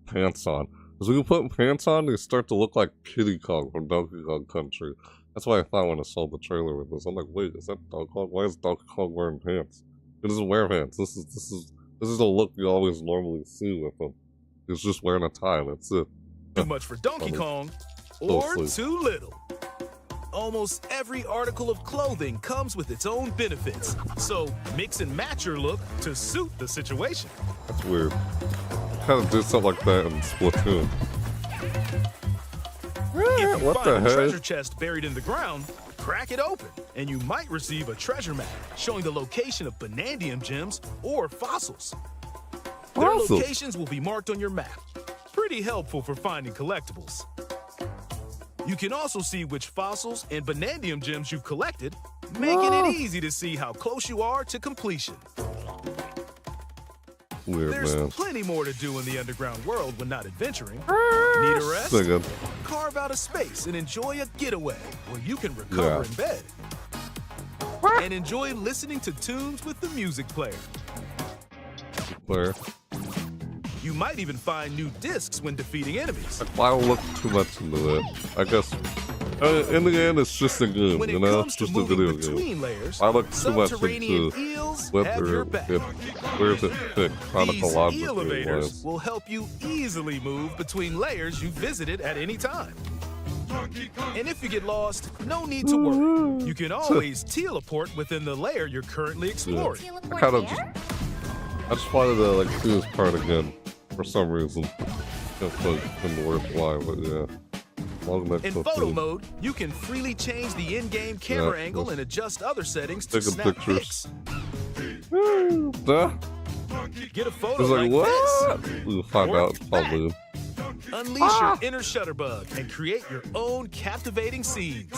pants on. Because when you put pants on, they start to look like Kitty Kong from Donkey Kong Country. That's what I thought when I saw the trailer with this. I'm like, wait, is that Donkey Kong? Why is Donkey Kong wearing pants? He doesn't wear pants. This is the look you always normally see with him. He's just wearing a tie. That's it. Too much for Donkey Kong, or too little. Almost every article of clothing comes with its own benefits, so mix and match your look to suit the situation. That's weird. Kind of did something like that in Splatoon. If you What find the a treasure heck? chest buried in the ground, crack it open, and you might receive a treasure map showing the location of Banandium gems or fossils. Their Fossils? locations will be marked on your map. Pretty helpful for finding collectibles. You can also see which fossils and Banandium gems you've collected, making it easy to see how close you are to completion. Weird, There's man. plenty more to do in the underground world when not adventuring. Need a rest? Singing. Carve out a space and enjoy a getaway where you can recover in bed. And enjoy listening to tunes with the music player. Where? You might even find new discs when defeating enemies. I don't look too much into it. I guess in the end, it's just a game, When you it know? comes It's just to a moving video game. between layers, I look too much subterranean into eels what have your they're back. where's it fit These chronologically elevators wise. will help you easily move between layers you visited at any time. And if you get lost, no need to worry. You can always teleport within the layer you're currently exploring. I kind of I just wanted to like do this part again for some reason. Just like couldn't work why, but yeah. Long next In to photo two. mode, you can freely change the in-game camera Yeah, angle just and adjust other settings to taking snap pictures. pics. Duh. Get a photo It's like, like what? this. We'll find Or out that. probably. Unleash your inner Shutterbug and create your own captivating scenes.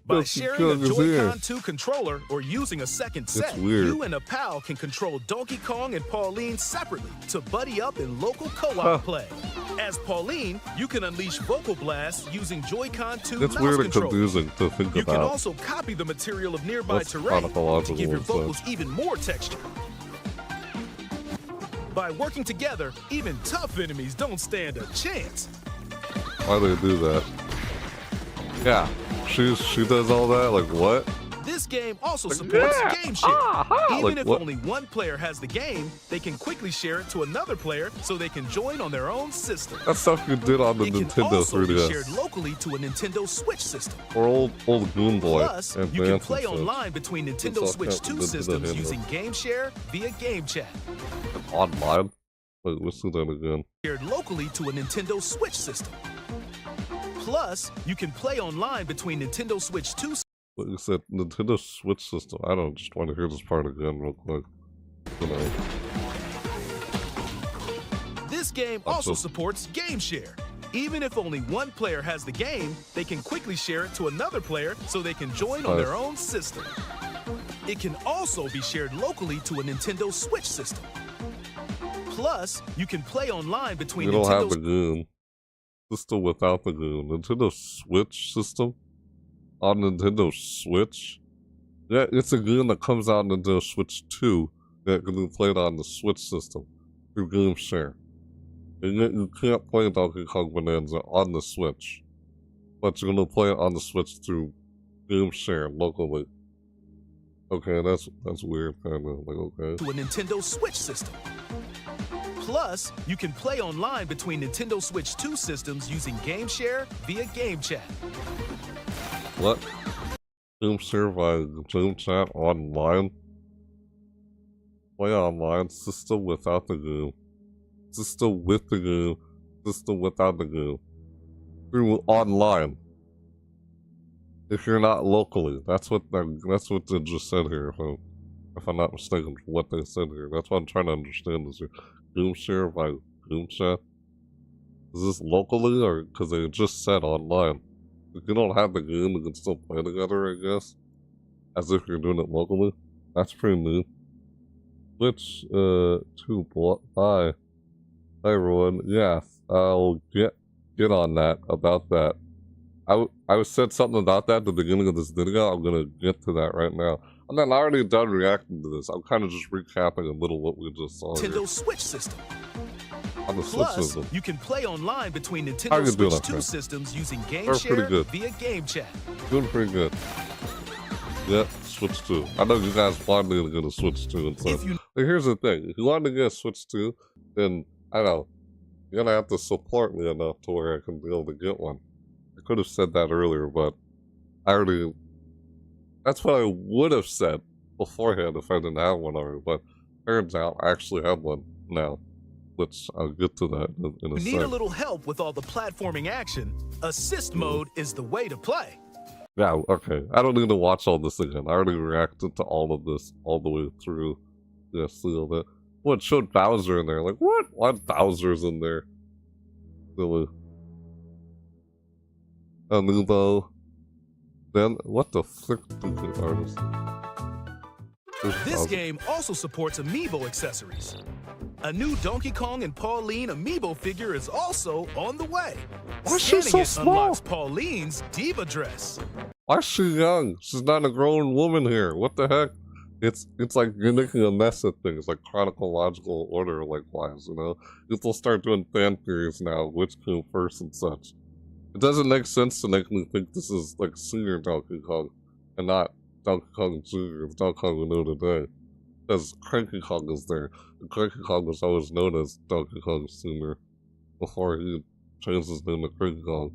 By That's sharing a because it's here. Joy-Con 2 controller or using a second set, weird. you and a pal can control Donkey Kong and Pauline separately to buddy up in local co-op Huh. play. As Pauline, you can unleash vocal blasts using Joy-Con 2 It's mouse weird and controllers. confusing to think You can about. also copy the material of nearby That's terrain to chronological give your and such. vocals even more texture. By working together, even tough enemies don't stand a chance. Why do they do that? Yeah. She does all that? Like what? This game also supports game share. Even Like if what? only one player has the game, they can quickly share it to another player so they can join on their own system. That's stuff you did on the It can Nintendo also be 3DS. shared locally to a Nintendo Switch system. Or old Goon Boy. Plus, and you can Advance play and stuff. online between Nintendo all Switch kept 2 Nintendo systems handle. using Game Share via Game Chat. Online? Wait, let's do that again. Shared locally to a Nintendo Switch system. Plus, you can play online between Nintendo Switch 2 What you said, Nintendo Switch system. I don't just want to hear this part again real quick. You know. This game also supports Game Share. Even if only one player has the game, they can quickly share it to another player so they can join on their own system. It can also be shared locally to a Nintendo Switch system. Plus, you can play online between You don't have the Nintendo Goon. System without the Goon. Nintendo Switch system? On Nintendo Switch? Yeah, it's a Goon that comes out on Nintendo Switch 2 that can be played on the Switch system through Game Share. And yet you can't play Donkey Kong Bananza on the Switch. But you're gonna play it on the Switch through Game Share locally. Okay, that's weird, kinda. Like, okay. to a Nintendo Switch system. Plus, you can play online between Nintendo Switch 2 systems using Game Share via Game Chat. What? Game Share via Game Chat online? Play online, system without the Goon. System with the Goon. System without the Goon. Through online. If you're not locally. That's what they just said here, if I'm not mistaken, what they said here. That's what I'm trying to understand is Game Share via Game Chat. Is this locally or because they just said online? If you don't have the game, you can still play together, I guess. As if you're doing it locally. That's pretty neat. Switch to buy. Hi everyone. Yes, I'll get on that about that. I said something about that at the beginning of this video. I'm gonna get to that right now. I'm not already done reacting to this. I'm kind of just recapping a little what we just saw. Nintendo Here. Switch system. On the Plus, Switch system. you can play online between How Nintendo you doing Switch up 2 there? systems using Game They're pretty Share good. via Game Chat. Doing pretty good. Yeah, Switch 2. I know you guys wanted to get a Switch 2 and stuff. But here's the thing. If you want to get a Switch 2, then, I don't know, you're going to have to support me enough to where I can be able to get one. I could have said that earlier, but I already... That's what I would have said beforehand if I didn't have one already, but turns out I actually have one now. Which I'll get to that in a If you second. need a little help with all the platforming action, Assist Mode is the way to play. Yeah, okay. I don't need to watch all this again. I already reacted to all of this all the way through. Yeah, see all that. What, showed Bowser in there? Like, what? Why Bowser's in there? Silly. Amiibo. Then, what the frick did the artist? This game also supports Amiibo accessories. A new Donkey Kong and Pauline Amiibo figure is also on the way. Why is she so small? Unlocks Pauline's diva dress. Why is she young? She's not a grown woman here. What the heck? It's like you're making a mess of things, like chronological order, like wise, you know? People start doing fan theories now, which came first and such. It doesn't make sense to make me think this is like Senior Donkey Kong and not Donkey Kong Jr., the Donkey Kong we know today. Because Cranky Kong is there. And Cranky Kong was always known as Donkey Kong Sr. before he changed his name to Cranky Kong.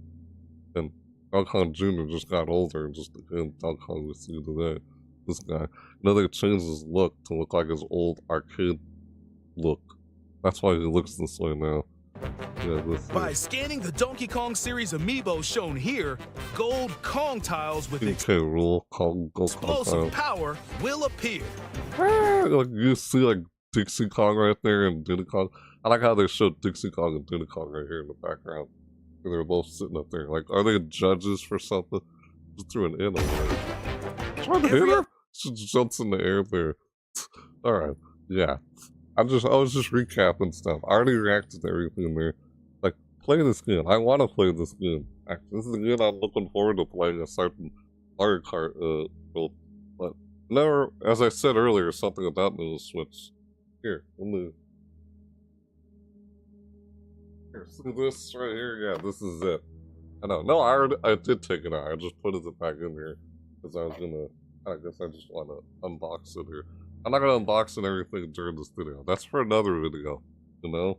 And Donkey Kong Jr. just got older and just became Donkey Kong we see today. This guy. You know, they changed his look to look like his old arcade look. That's why he looks this way now. Yeah, By scanning the Donkey Kong series amiibo shown here, gold Kong tiles with rule Kong, explosive power will appear. Like you see like Dixie Kong right there and Diddy Kong. I like how they showed Dixie Kong and Diddy Kong right here in the background. And they're both sitting up there. Like, are they judges for something? Just threw an in over there. Trying to hit her? She jumps in the air there. Alright, yeah. I was just recapping stuff. I already reacted to everything there. Like, play this game. I want to play this game. Actually, this is a game I'm looking forward to playing aside from Mario Kart world. But never, as I said earlier, something about the Switch. Here, let me. Here, see this right here? Yeah, this is it. I know. No, I did take it out. I just put it back in here because I was gonna. I guess I just want to unbox it here. I'm not gonna unbox and everything during this video. That's for another video, you know?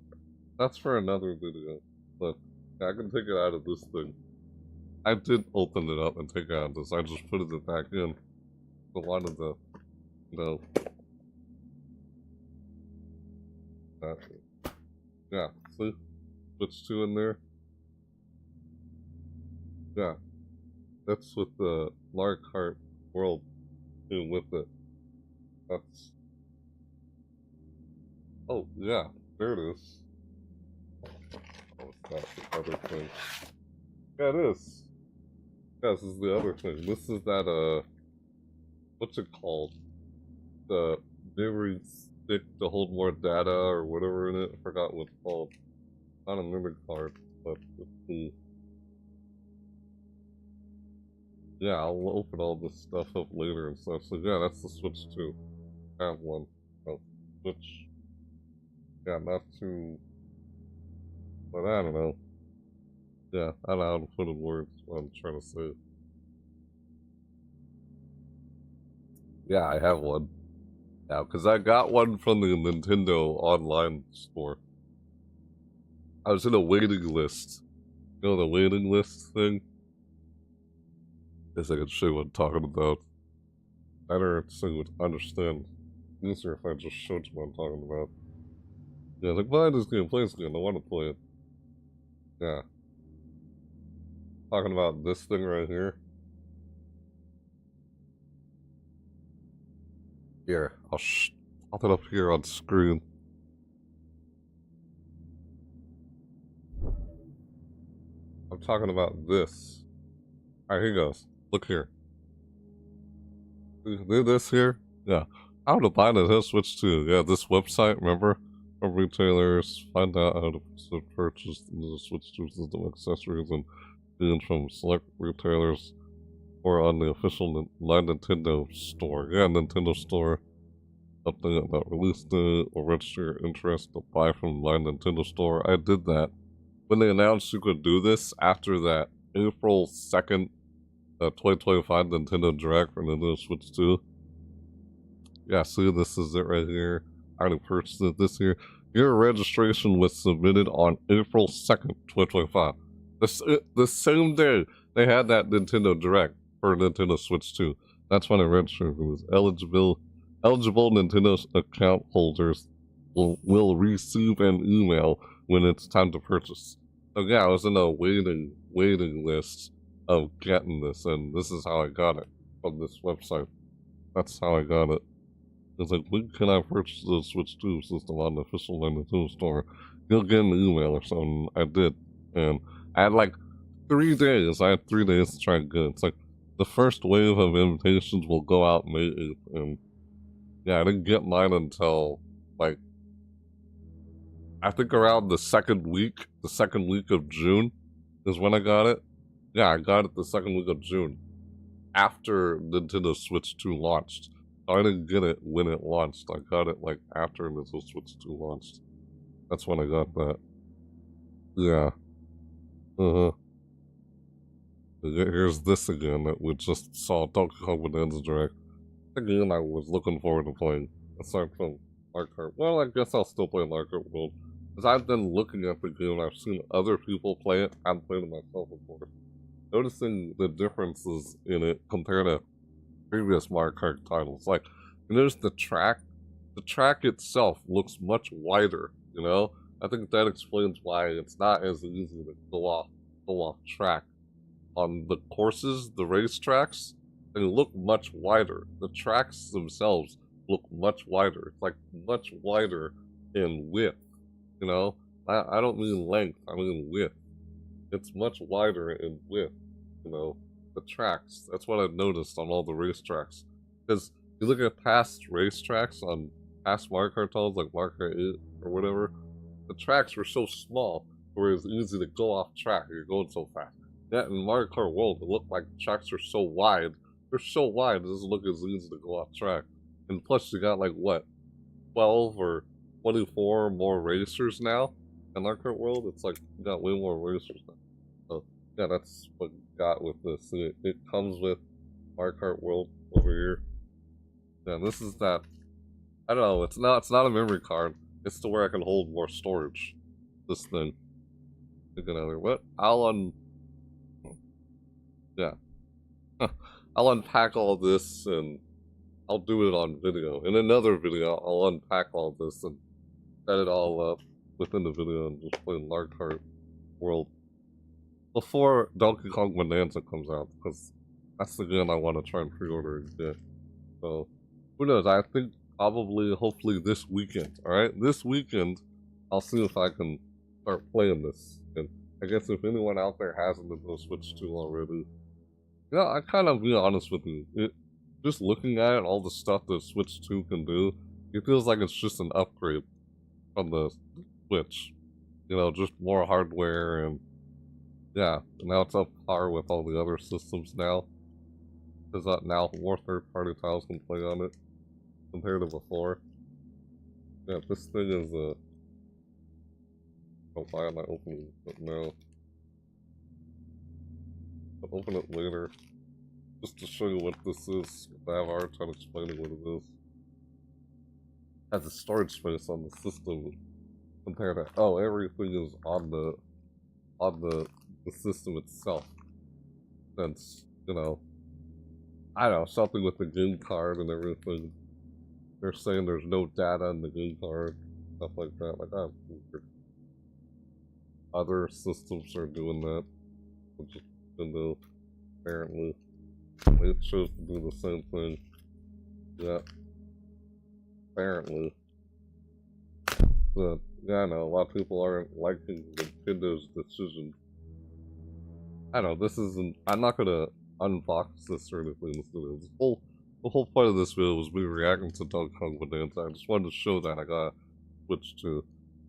That's for another video. But yeah, I can take it out of this thing. I did open it up and take it out of this. I just put it back in. I wanted to, you know. Yeah, see? Switch 2 in there. Yeah. That's with the Mario Kart World 2 with it. That's... Oh, yeah, there it is. Oh, it's not the other thing. Yeah, it is. Yeah, this is the other thing. This is that, what's it called? The memory stick to hold more data or whatever in it. I forgot what it's called. Not a memory card, but let's see. Yeah, I'll open all this stuff up later and stuff. So yeah, that's the Switch 2. I have one. Oh, Switch. Yeah, not too... But I don't know. Yeah, I don't know how to put in words what I'm trying to say. Yeah, I have one. Now, because I got one from the Nintendo online store. I was in a waiting list. You know the waiting list thing? Guess I can show you what I'm talking about. I don't think would understand. Easier if I just showed you what I'm talking about. Yeah, like, buy this game, play this game, I want to play it. Yeah. Talking about this thing right here. Here, I'll pop it up here on screen. I'm talking about this. Alright, here goes. Look here. See this here? Yeah. How to buy the Switch 2. Yeah, this website, remember? From retailers, find out how to purchase the Switch 2 system accessories and games from select retailers or on the official My Nintendo store. Yeah, Nintendo store. update about release date or register your interest to buy from my Nintendo store. I did that. When they announced you could do this after that April 2nd, 2025 Nintendo Direct for Nintendo Switch 2. Yeah, see, this is it right here. I already purchased it this year. Your registration was submitted on April 2nd, 2025. The same day they had that Nintendo Direct for Nintendo Switch 2. That's when I registered. It was eligible Nintendo account holders will receive an email when it's time to purchase. So yeah, I was in a waiting list of getting this, and this is how I got it from this website. That's how I got it. It's like, when can I purchase the Switch 2 system on the official Nintendo store? You'll get an email or something. I did, and I had like 3 days. I had 3 days to try and get it. It's like the first wave of invitations will go out May 8th, and yeah, I didn't get mine until like I think around the second week of June is when I got it. Yeah, I got it the second week of June after Nintendo Switch 2 launched. So I didn't get it when it launched. I got it like after Nintendo Switch 2 launched. That's when I got that. Yeah. Here's this again that we just saw, Donkey Kong Bananza Direct. Again, I was looking forward to playing. Aside from Mario Kart. Well, I guess I'll still play Mario Kart World. Because I've been looking at the game, I've seen other people play it. I haven't played it myself before. Noticing the differences in it compared to previous Mario Kart titles. Like, there's the track. The track itself looks much wider, you know? I think that explains why it's not as easy to go off track. On the courses, the race tracks, they look much wider. The tracks themselves look much wider. It's like much wider in width, you know? I don't mean length, I mean width. It's much wider in width, you know? The tracks. That's what I've noticed on all the race tracks. Because you look at past race tracks on past Mario Kart titles, like Mario Kart 8 or whatever, the tracks were so small where it was easy to go off track. You're going so fast. Yeah, in Mario Kart World, it looked like the tracks are so wide. They're so wide, it doesn't look as easy to go off track. And plus, you got like, what, 12 or 24 more racers now? In Mario Kart World, it's like, you got way more racers now. So, yeah, that's what you got with this. It comes with Mario Kart World over here. Yeah, this is that, I don't know, it's not a memory card. It's to where I can hold more storage. This thing. What? Yeah. I'll unpack all this and I'll do it on video. In another video, I'll unpack all this and set it all up within the video and just play Mario Kart World before Donkey Kong Bananza comes out, because that's the game I want to try and pre-order and get. So, who knows? I think probably, hopefully this weekend, alright? This weekend, I'll see if I can start playing this. And I guess if anyone out there hasn't been to Switch 2 already, yeah, I kind of be honest with you. Just looking at it, all the stuff that Switch 2 can do, it feels like it's just an upgrade from the Switch. You know, just more hardware and yeah, now it's up par with all the other systems now. Because now more third-party titles can play on it compared to before. Yeah, this thing is oh, why am I opening it now? I'll open it later, just to show you what this is. I have a hard time explaining what it is. It has a storage space on the system compared to, oh, everything is on the system itself. Since, you know, I don't know, something with the game card and everything. They're saying there's no data in the game card, stuff like that. Like, oh, other systems are doing that, which is Nintendo, apparently. They chose to do the same thing. Yeah. Apparently. But, yeah, I know, a lot of people aren't liking Nintendo's decision. I know, this isn't, I'm not gonna unbox this or anything in this video. The whole point of this video was me reacting to Donkey Kong Bananza. I just wanted to show that I got Switch 2.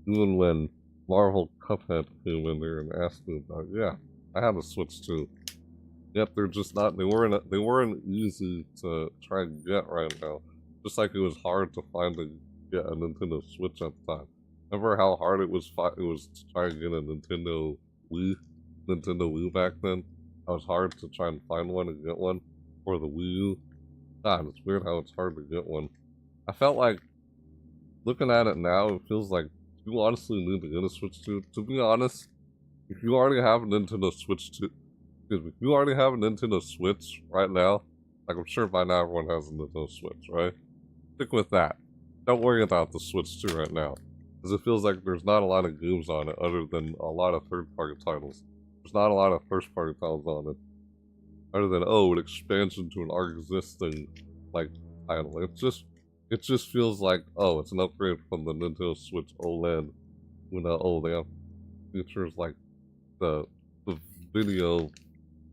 Even when Marvel Cuphead came in there and asked me about, yeah, I have a Switch 2. Yet they're just not, they weren't easy to try and get right now. Just like it was hard to find a Nintendo Switch at the time. Remember how hard it was to try and get a Nintendo Wii back then? It was hard to try and find one and get one for the Wii U. God, it's weird how it's hard to get one. I felt like, looking at it now, it feels like you honestly need to get a Switch 2. To be honest, if you already have a Nintendo Switch 2, excuse me, if you already have a Nintendo Switch right now, like I'm sure by now everyone has a Nintendo Switch, right? Stick with that. Don't worry about the Switch 2 right now. Because it feels like there's not a lot of games on it other than a lot of third-party titles. There's not a lot of first-party titles on it. Other than, oh, an expansion to an existing, like, title. It just feels like, oh, it's an upgrade from the Nintendo Switch OLED. You know, oh, they have features like the video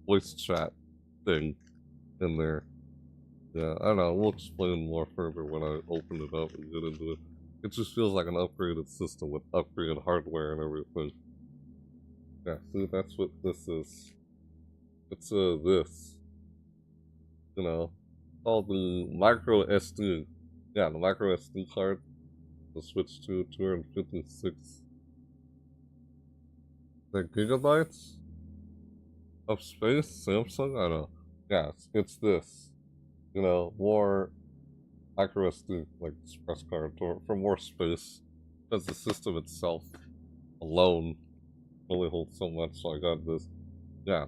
voice chat thing in there. Yeah, I don't know, we'll explain more further when I open it up and get into it. It just feels like an upgraded system with upgraded hardware and everything. Yeah, see, that's what this is. It's this. You know, called the micro SD. Yeah, the micro SD card. The Switch 2, 256 gigabytes of space. Samsung, I don't know. Yeah, it's this. You know, more micro SD, like express card, for more space. Because the system itself alone only holds so much, so I got this. Yeah.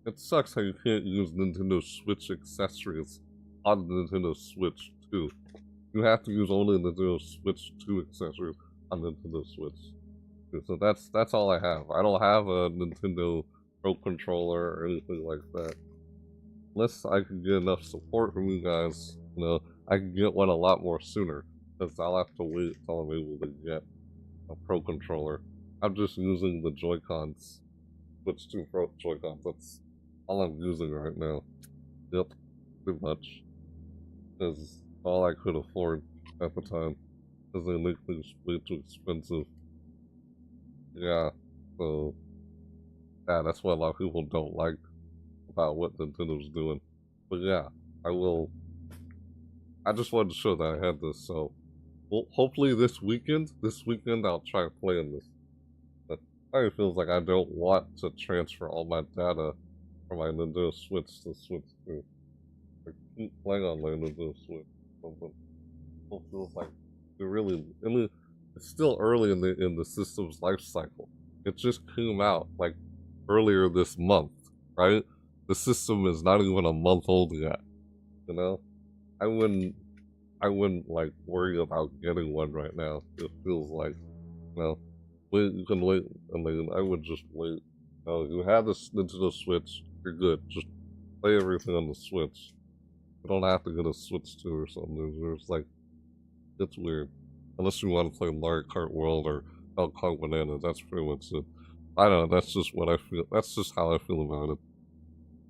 It sucks how you can't use Nintendo Switch accessories on the Nintendo Switch 2. You have to use only Nintendo Switch 2 accessories on Nintendo Switch. So that's all I have. I don't have a Nintendo Pro Controller or anything like that. Unless I can get enough support from you guys, you know, I can get one a lot more sooner. Because I'll have to wait until I'm able to get a Pro Controller. I'm just using the Joy-Cons. Switch 2 Pro Joy-Cons. That's all I'm using right now. Yep, pretty much. Because all I could afford at the time. Because they make things way too expensive. Yeah, so yeah, that's what a lot of people don't like about what Nintendo's doing. But yeah, I just wanted to show that I had this, so well, hopefully this weekend I'll try playing this. But it feels like I don't want to transfer all my data from my Nintendo Switch to Switch 2. I keep playing on my Nintendo Switch. It feels like it really, I mean, it's still early in the system's life cycle. It just came out like earlier this month, right? The system is not even a month old yet. You know, I wouldn't like worry about getting one right now. It feels like, you know, you can wait. I mean, I would just wait. You know, you have this Nintendo Switch, you're good. Just play everything on the Switch. You don't have to get a Switch 2 or something. There's like, it's weird. Unless you want to play Mario Kart World or Donkey Kong Bananza, that's pretty much it. I don't know, that's just what I feel. That's just how I feel about it.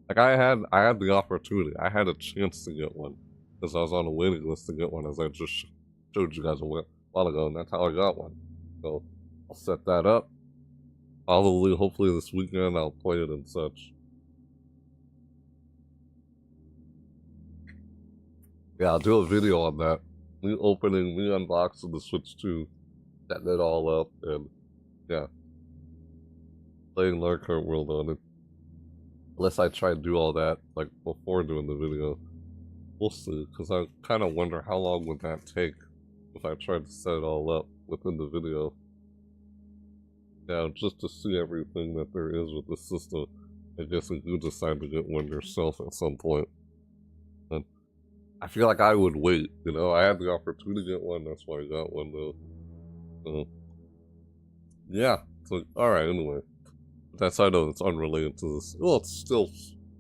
Like, I had the opportunity. I had a chance to get one. Because I was on a waiting list to get one, as I just showed you guys a while ago, and that's how I got one. So, I'll set that up. Probably, hopefully this weekend, I'll play it and such. Yeah, I'll do a video on that. Me opening, me unboxing the Switch 2, setting it all up, and yeah, playing Mario Kart World on it. Unless I try to do all that, like, before doing the video. We'll see, because I kind of wonder how long would that take if I tried to set it all up within the video. Yeah, just to see everything that there is with the system. I guess if you decide to get one yourself at some point. And I feel like I would wait, you know, I had the opportunity to get one, that's why I got one though. So, yeah, so, alright, anyway. That's, I know, it's unrelated to this. Well, it's still,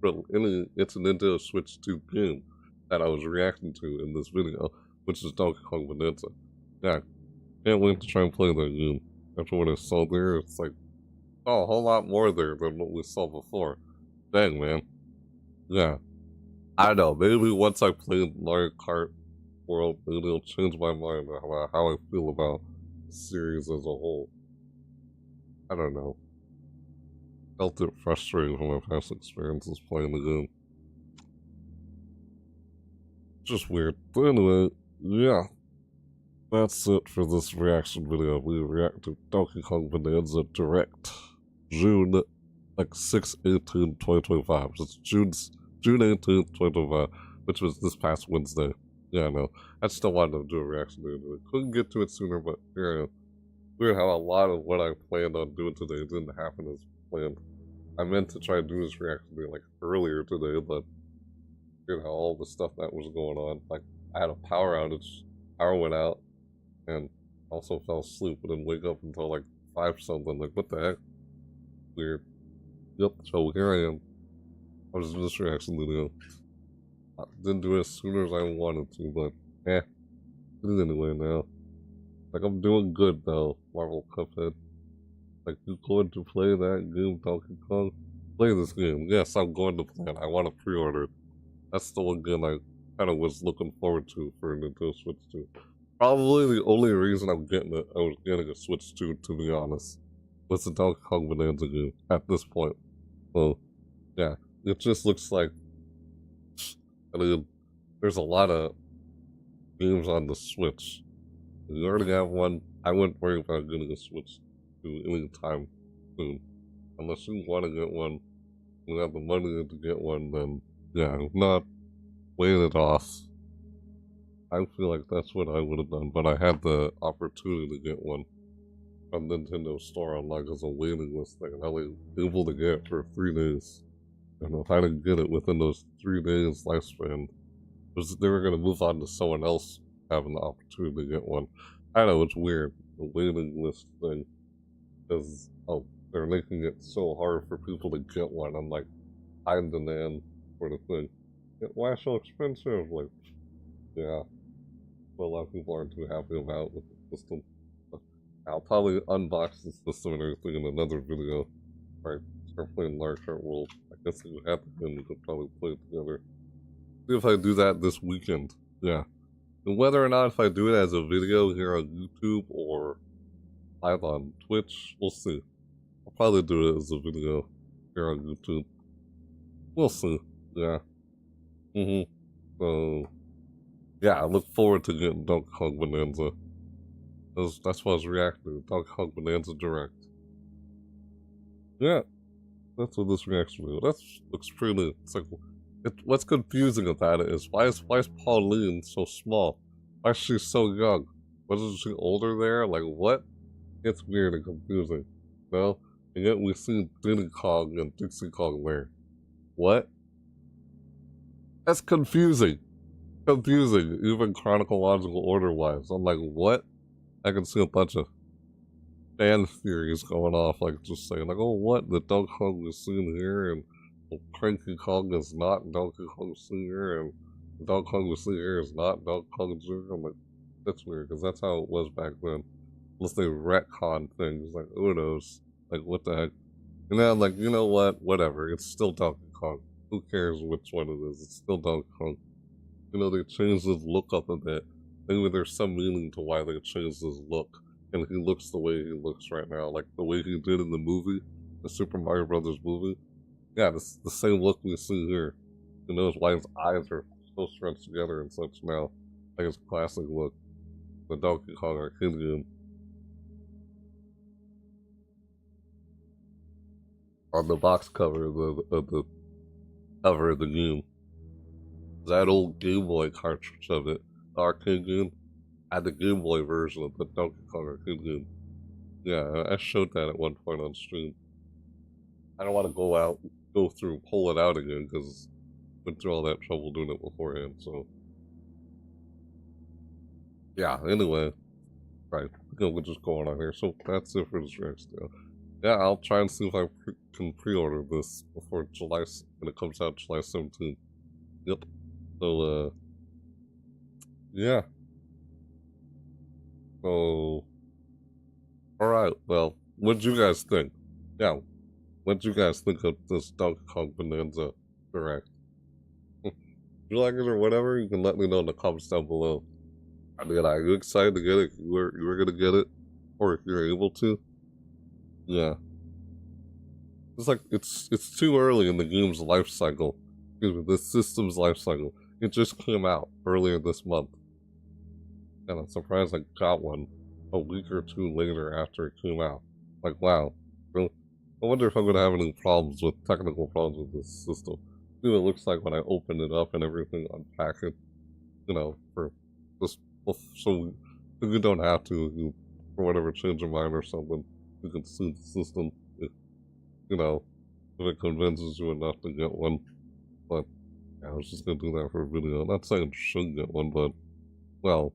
it's a Nintendo Switch 2 game that I was reacting to in this video, which is Donkey Kong Bananza. Yeah, can't wait to try and play that game. After what I saw there, it's like, oh, a whole lot more there than what we saw before. Dang, man. Yeah. I know, maybe once I play Mario Kart World, maybe it'll change my mind about how I feel about the series as a whole. I don't know. Felt it frustrating from my past experiences playing the game. Just weird. But anyway, yeah. That's it for this reaction video. We react to Donkey Kong Bananza Direct. June, like 6/18/2025. It's June 18th, 2025, which was this past Wednesday. Yeah, I know. I still wanted to do a reaction video. Couldn't get to it sooner, but here I am. Weird how a lot of what I planned on doing today didn't happen as planned. I meant to try to do this reaction video like earlier today, but you know, all the stuff that was going on. Like, I had a power outage, power went out, and also fell asleep, but didn't wake up until like 5 something. Like, what the heck? Weird. Yep, so here I am. I was doing this reaction video. I didn't do it as soon as I wanted to, but did it anyway now. Like, I'm doing good though, Marvel Cuphead. Like, you going to play that game, Donkey Kong? Play this game. Yes, I'm going to play it. I want to pre-order it. That's the one game I kind of was looking forward to for Nintendo Switch 2. Probably the only reason I was getting a Switch 2, to be honest, was the Donkey Kong Bananza game at this point. So, yeah, it just looks like, I mean, there's a lot of games on the Switch. You already have one. I wouldn't worry about getting a Switch 2 anytime soon. Unless you want to get one, you have the money to get one, then yeah, if not, wait it off. I feel like that's what I would have done, but I had the opportunity to get one from Nintendo Store on like as a waiting list thing, and I was able to get it for 3 days. And if I didn't get it within those 3 days lifespan, they were going to move on to someone else having the opportunity to get one. I know, it's weird, the waiting list thing, because they're making it so hard for people to get one. I'm like, high demand sort of thing. Why so expensive? Like, yeah. But a lot of people aren't too happy about with the system. I'll probably unbox the system and everything in another video. Alright, start playing Large Art World. I guess if you have to, then we could probably play it together. See if I do that this weekend. Yeah. And whether or not if I do it as a video here on YouTube or live on Twitch, we'll see. I'll probably do it as a video here on YouTube. We'll see. Yeah. So, yeah, I look forward to getting Donkey Kong Bananza. That's what I was reacting to, Donkey Kong Bananza Direct. Yeah, that's what this reaction video. That looks pretty. It's like, what's confusing about it is why is Pauline so small? Why is she so young? Wasn't she older there? Like, what? It's weird and confusing. No? And yet we see Diddy Kong and Dixie Kong there. What? That's confusing. Confusing, even chronological order-wise. I'm like, what? I can see a bunch of fan theories going off, like just saying, like, oh, what? The Donkey Kong is seen here, and Cranky Kong is not Donkey Kong Sr., and Donkey Kong Sr. is not Donkey Kong Jr. I'm like, that's weird, because that's how it was back then. Unless they retcon things, like, who knows? Like, what the heck? And then I'm like, you know what? Whatever, it's still Donkey Kong. Who cares which one it is? It's still Donkey Kong. You know, they changed his look up a bit. Maybe there's some meaning to why they changed his look. And he looks the way he looks right now. Like the way he did in the movie, the Super Mario Brothers movie. Yeah, it's the same look we see here. You know, why his eyes are so stretched together and such now. Like his classic look. The Donkey Kong arcade game. On the box cover of the cover of the game. That old Game Boy cartridge of it, the arcade game, had the Game Boy version of the Donkey Kong arcade game. Yeah, I showed that at one point on stream. I don't want to go through and pull it out again, because I went through all that trouble doing it beforehand, so. Yeah, anyway. Right, we're just going on here, so that's it for this reaction video. Yeah, I'll try and see if I can pre-order this before July, when it comes out July 17th. Yep. So, yeah. So, alright, well, what'd you guys think? Yeah, what'd you guys think of this Donkey Kong Bananza Direct? If you like it or whatever, you can let me know in the comments down below. I mean, are you excited to get it? You were gonna get it? Or if you're able to? Yeah. It's like, it's too early in the game's life cycle. Excuse me, the system's life cycle. It just came out earlier this month. And I'm surprised I got one a week or two later after it came out. Like, wow. Really? I wonder if I'm going to have any problems with technical problems with this system. See what it looks like when I open it up and everything unpack it. You know, for just so you don't have to, you, for whatever, change your mind or something. You can sue the system if, you know, if it convinces you enough to get one. But yeah, I was just gonna do that for a video. I'm not saying you should get one, but well,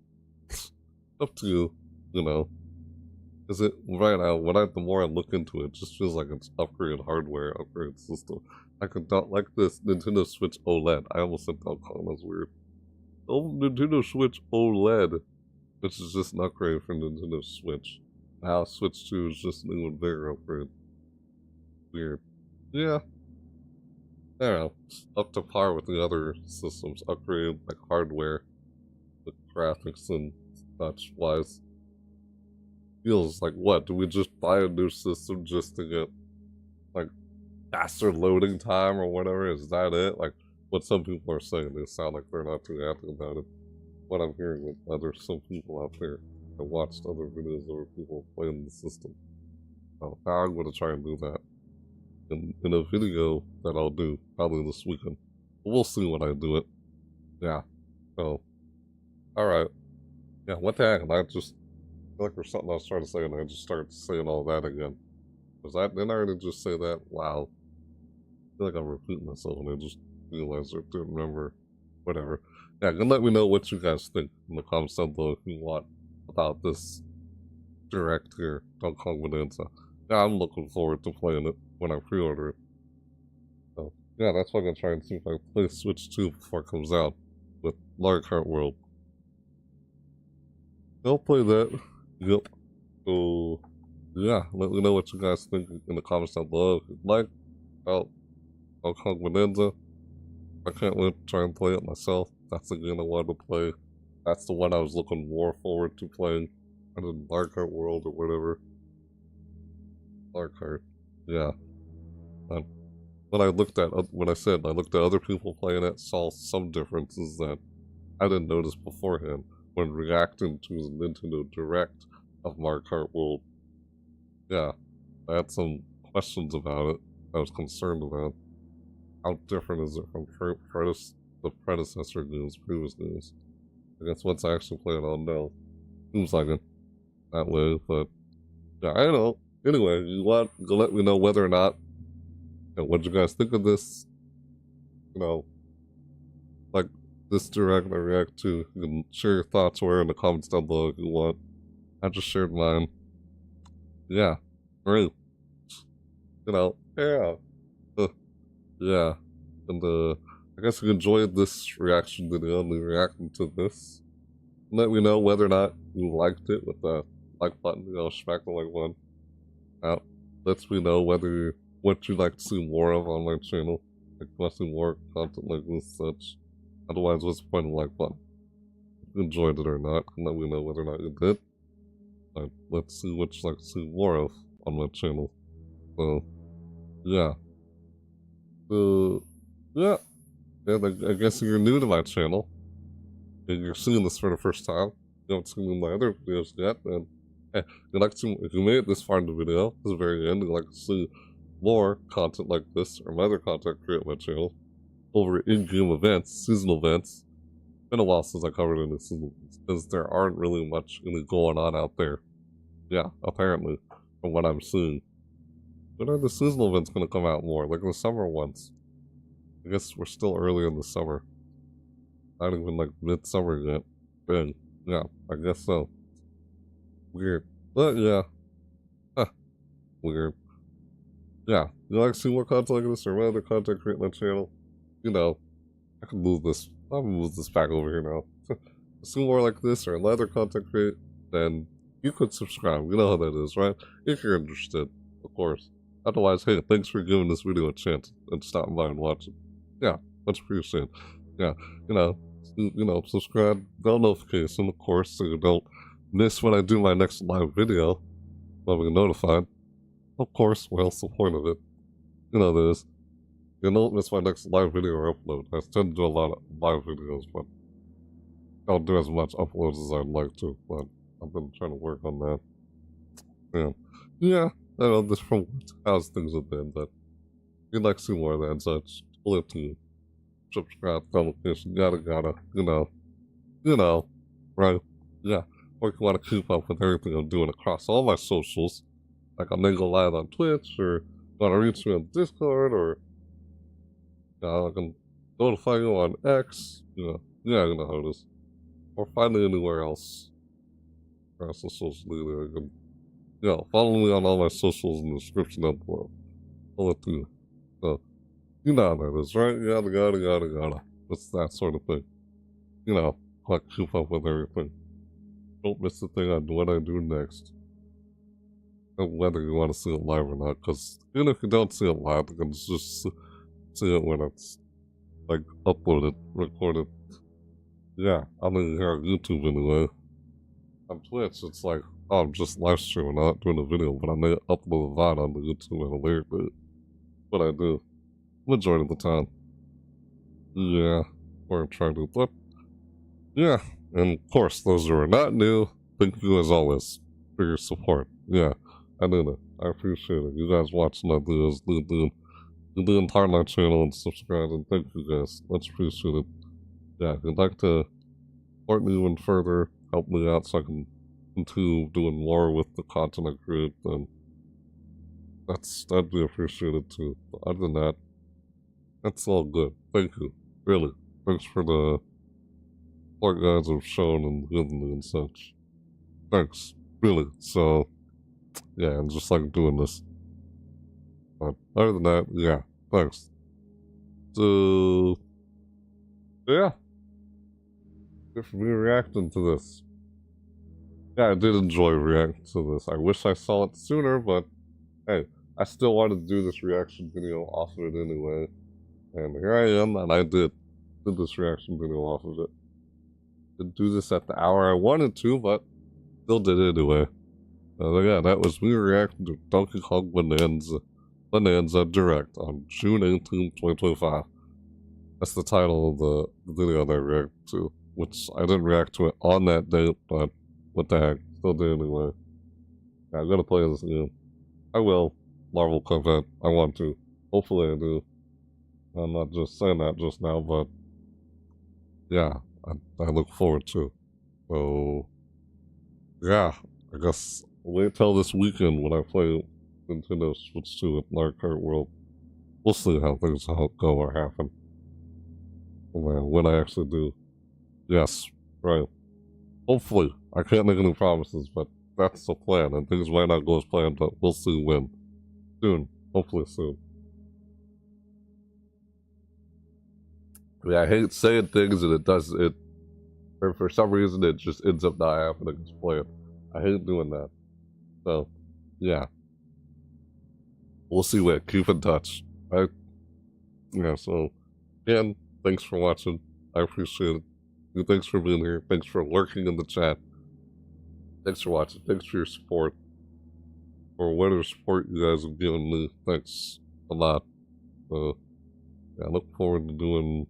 up to you. You know, is it right now? The more I look into it, it just feels like it's upgraded hardware, upgraded system. I could not like this Nintendo Switch OLED. I almost said Donkey Kong. That's weird. Oh, Nintendo Switch OLED, which is just an upgrade for Nintendo Switch. Now Switch 2 is just an even bigger upgrade. Weird. Yeah. I don't know. Up to par with the other systems. Upgrade like hardware, the graphics and such wise. Feels like what? Do we just buy a new system just to get like faster loading time or whatever? Is that it? Like what some people are saying, they sound like they're not too happy about it. What I'm hearing with some people out there. I watched other videos of people playing the system. Now I'm going to try and do that in a video that I'll do probably this weekend. But we'll see when I do it. Yeah. So, alright. Yeah, what the heck? I just feel like there's something I was trying to say and I just started saying all that again. Didn't I already just say that? Wow. I feel like I'm repeating myself and I just realized I didn't remember. Whatever. Yeah, and let me know what you guys think in the comments down below if you want about this Direct here, Donkey Kong Bananza. Yeah, I'm looking forward to playing it when I pre-order it. So, yeah, that's why I'm going to try and see if I can play Switch 2 before it comes out with Mario Kart World. I'll play that. Yep. So, yeah, let me know what you guys think in the comments down below. If you'd like about Donkey Kong Bananza, I can't wait to try and play it myself. That's the game I wanted to play. That's the one I was looking more forward to playing. I did Mario Kart World or whatever. Mario Kart. Yeah. When I looked at other people playing it, saw some differences that I didn't notice beforehand when reacting to the Nintendo Direct of Mario Kart World. Yeah. I had some questions about it. I was concerned about how different is it from the predecessor games, previous games. I guess once I actually play it, I'll know. Seems like it that way, but yeah, I don't know. Anyway, you want to let me know whether or not, what you guys think of this, like this Direct I react to. You can share your thoughts where in the comments down below if you want. I just shared mine. Yeah, great. Yeah. Yeah, and I guess you enjoyed this reaction video, me reacting to this. Let me know whether or not you liked it with the like button, smack the like button. Lets me know what you'd like to see more of on my channel. Like, want to see more content like this, such. Otherwise, what's the point of the like button? If you enjoyed it or not, let me know whether or not you did. Let's see what you'd like to see more of on my channel. So, yeah. Yeah. I guess if you're new to my channel, and you're seeing this for the first time, you haven't seen my other videos yet, then hey, if you made it this far in the video, this very end, you'd like to see more content like this, or my other content created on my channel, over in-game events, seasonal events. It's been a while since I covered any seasonal events, because there aren't really much any going on out there. Yeah, apparently, from what I'm seeing. When are the seasonal events going to come out more? Like the summer ones? I guess we're still early in the summer. Not even like mid-summer yet. Dang. Yeah, I guess so. Weird. But yeah. Huh. Weird. Yeah. You like to see more content like this or my other content create my channel? I can move this. I'll move this back over here now. See more like this or other content create, then you could subscribe. You know how that is, right? If you're interested, of course. Otherwise, hey, thanks for giving this video a chance and stopping by and watching. Yeah, much appreciated. Yeah, subscribe, bell notification, of course, so you don't miss when I do my next live video. I'll be notified. Of course, where else the point of it? You know this. You don't miss my next live video or upload. I tend to do a lot of live videos, but I don't do as much uploads as I'd like to, but I've been trying to work on that. Yeah, I know this from how's things have been, but if you'd like to see more of that and such, click to subscribe, notification, yada, you know, right? Yeah, or if you want to keep up with everything I'm doing across all my socials, like I'm gonna go live on Twitch, or want to reach me on Discord, or I can notify you on X, yeah, you know how it is. Or find me anywhere else across the social media. You can, follow me on all my socials in the description down below. I'll let you. So, you know how that is, right? Yada. It's that sort of thing. Like keep up with everything. Don't miss the thing on what I do next. And whether you want to see it live or not, because even if you don't see it live, you can just see it when it's like uploaded, recorded. Yeah, I mean here on YouTube anyway. On Twitch, it's like, oh, I'm just live streaming, not doing a video, but I may upload a VOD on the YouTube at a later date. What I do, majority of the time. Yeah, or I'm trying to, but yeah, and of course, those who are not new, thank you as always for your support. Yeah, I do that. I appreciate it. You guys watching my videos, the entire my channel and subscribe, and thank you guys. Much appreciated. Yeah, if you'd like to support me even further, help me out so I can continue doing more with the content I create, then that'd be appreciated too. But other than that, that's all good. Thank you. Really. Thanks for the support guys have shown and given me and such. Thanks. Really. So, yeah, I'm just like doing this. But other than that, yeah, thanks. So, yeah. Good for me reacting to this. Yeah, I did enjoy reacting to this. I wish I saw it sooner, but hey, I still wanted to do this reaction video off of it anyway. And here I am, and I did this reaction video off of it. Didn't do this at the hour I wanted to, but still did it anyway. Yeah, that was me reacting to Donkey Kong Bananza Direct on June 18, 2025. That's the title of the video that I reacted to, which I didn't react to it on that date, but what the heck, still did anyway. Yeah, I'm gonna play this again. I will. Marvel content. I want to. Hopefully I do. I'm not just saying that just now, but yeah, I look forward to it. So, yeah, I guess wait till this weekend when I play Nintendo Switch 2 at Mario Kart World. We'll see how things go or happen. When I actually do. Yes, right. Hopefully. I can't make any promises, but that's the plan, and things might not go as planned, but we'll see when. Soon. Hopefully soon. Yeah, I hate saying things and for some reason it just ends up not happening as planned. I hate doing that. So, yeah. We'll see when. Keep in touch. Right? Yeah, so, again, thanks for watching. I appreciate it. Thanks for being here. Thanks for lurking in the chat. Thanks for watching. Thanks for your support. For whatever support you guys have given me. Thanks a lot. Yeah, I look forward to doing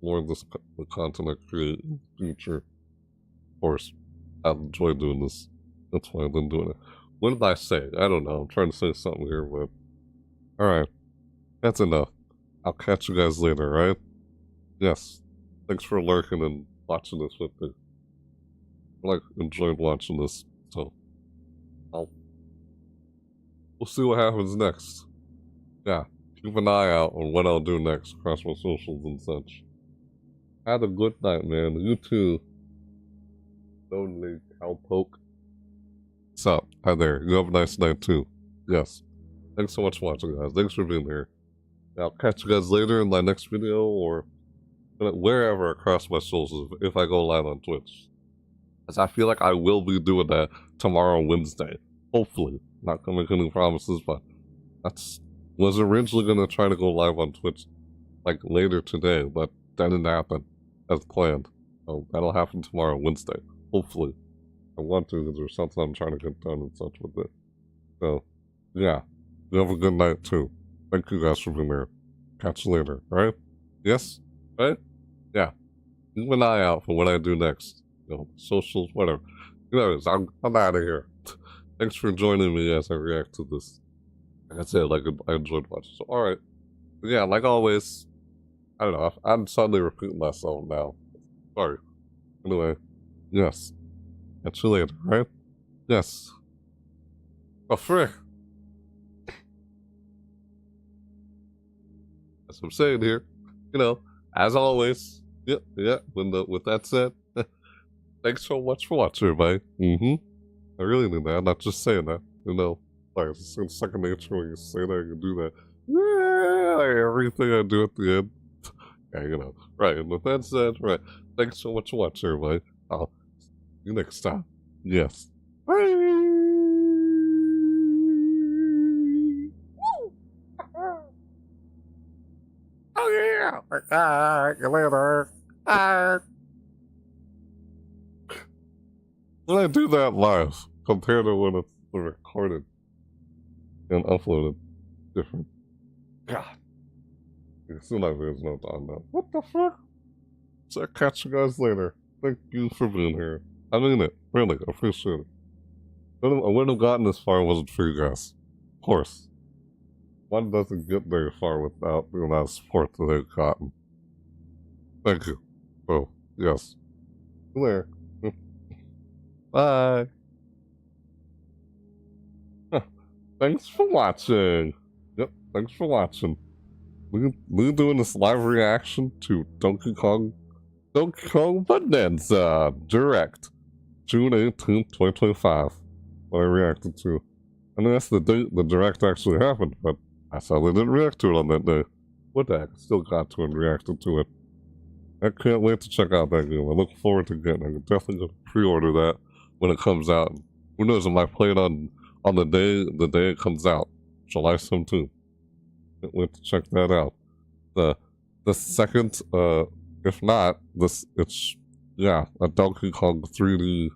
more of this the content I create in the future. Of course, I enjoy doing this. That's why I've been doing it. What did I say? I don't know. I'm trying to say something here, but alright. That's enough. I'll catch you guys later, right? Yes. Thanks for lurking and watching this with me. I enjoyed watching this, so we'll see what happens next. Yeah, keep an eye out on what I'll do next across my socials and such. Have a good night, man. You too. Lonely cowpoke. What's up? Hi there. You have a nice night too. Yes. Thanks so much for watching, guys. Thanks for being here. I'll catch you guys later in my next video or wherever across my socials if I go live on Twitch. As I feel like I will be doing that tomorrow, Wednesday. Hopefully. Not gonna make any promises, but was originally gonna try to go live on Twitch like later today, but that didn't happen as planned. So that'll happen tomorrow, Wednesday. Hopefully. I want to because there's something I'm trying to get done and such with it. So, yeah. You have a good night too. Thank you guys for being here. catch you later, right? Yes? Right? Yeah. Keep an eye out for what I do next. You know, socials, whatever. Anyways, I'm out of here. Thanks for joining me as I react to this. Like I said, like I enjoyed watching. So, alright. Yeah, like always, I don't know. I'm suddenly repeating myself now. Sorry. Anyway, yes. Catch you later, right? Yes. Oh, frick. As I'm saying here, you know, as always, yeah. With that said, thanks so much for watching, everybody. I really mean that. I'm not just saying that. You know, like it's in second nature when you say that, you can do that. Yeah, like everything I do at the end. Yeah, you know. Right, and with that said, right, thanks so much for watching, everybody. I'll see you next time. Yes. Bye! Oh yeah! You later. When I do that live, compared to when it's recorded and uploaded, different. God. Soon there's no time now. What the fuck? So I'll catch you guys later. Thank you for being here. I mean it. Really, I appreciate it. I wouldn't have gotten this far if it wasn't for you guys. Of course. One doesn't get very far without the amount of support that they've gotten. Thank you. Oh, yes. There. Bye. Thanks for watching. Yep, thanks for watching. We're doing this live reaction to Donkey Kong Bananza Direct, June 18th, 2025. What I reacted to. And that's the date the Direct actually happened, but I sadly didn't react to it on that day. What the heck? Still got to and reacted to it. I can't wait to check out that game. I look forward to getting it. I'm definitely going to pre-order that when it comes out. Who knows, I might play it on the day it comes out. July 17th. Can't wait to check that out. The second, if not, it's a Donkey Kong 3D,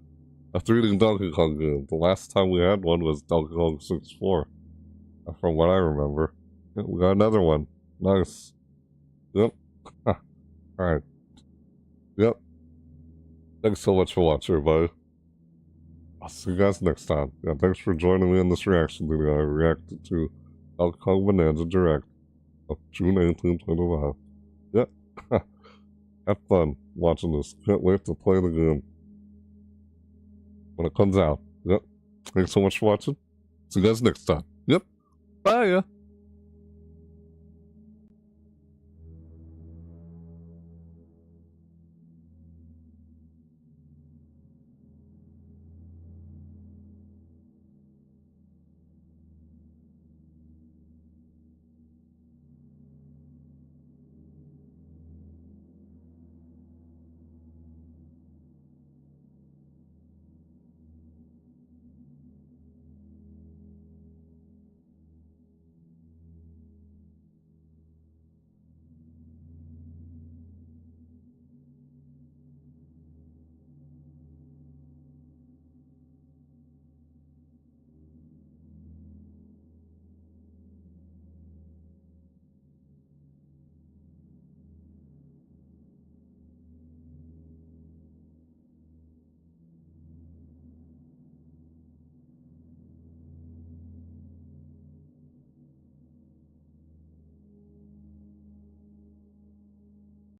a 3D Donkey Kong game. The last time we had one was Donkey Kong 64, from what I remember. Yeah, we got another one. Nice. Yep. Alright. Yep. Thanks so much for watching, everybody. I'll see you guys next time. Yeah, thanks for joining me in this reaction video. I reacted to Donkey Kong Bananza Direct of June 18th, 2025. Yep. Have fun watching this. Can't wait to play the game when it comes out. Yep. Thanks so much for watching. See you guys next time. Yep. Bye.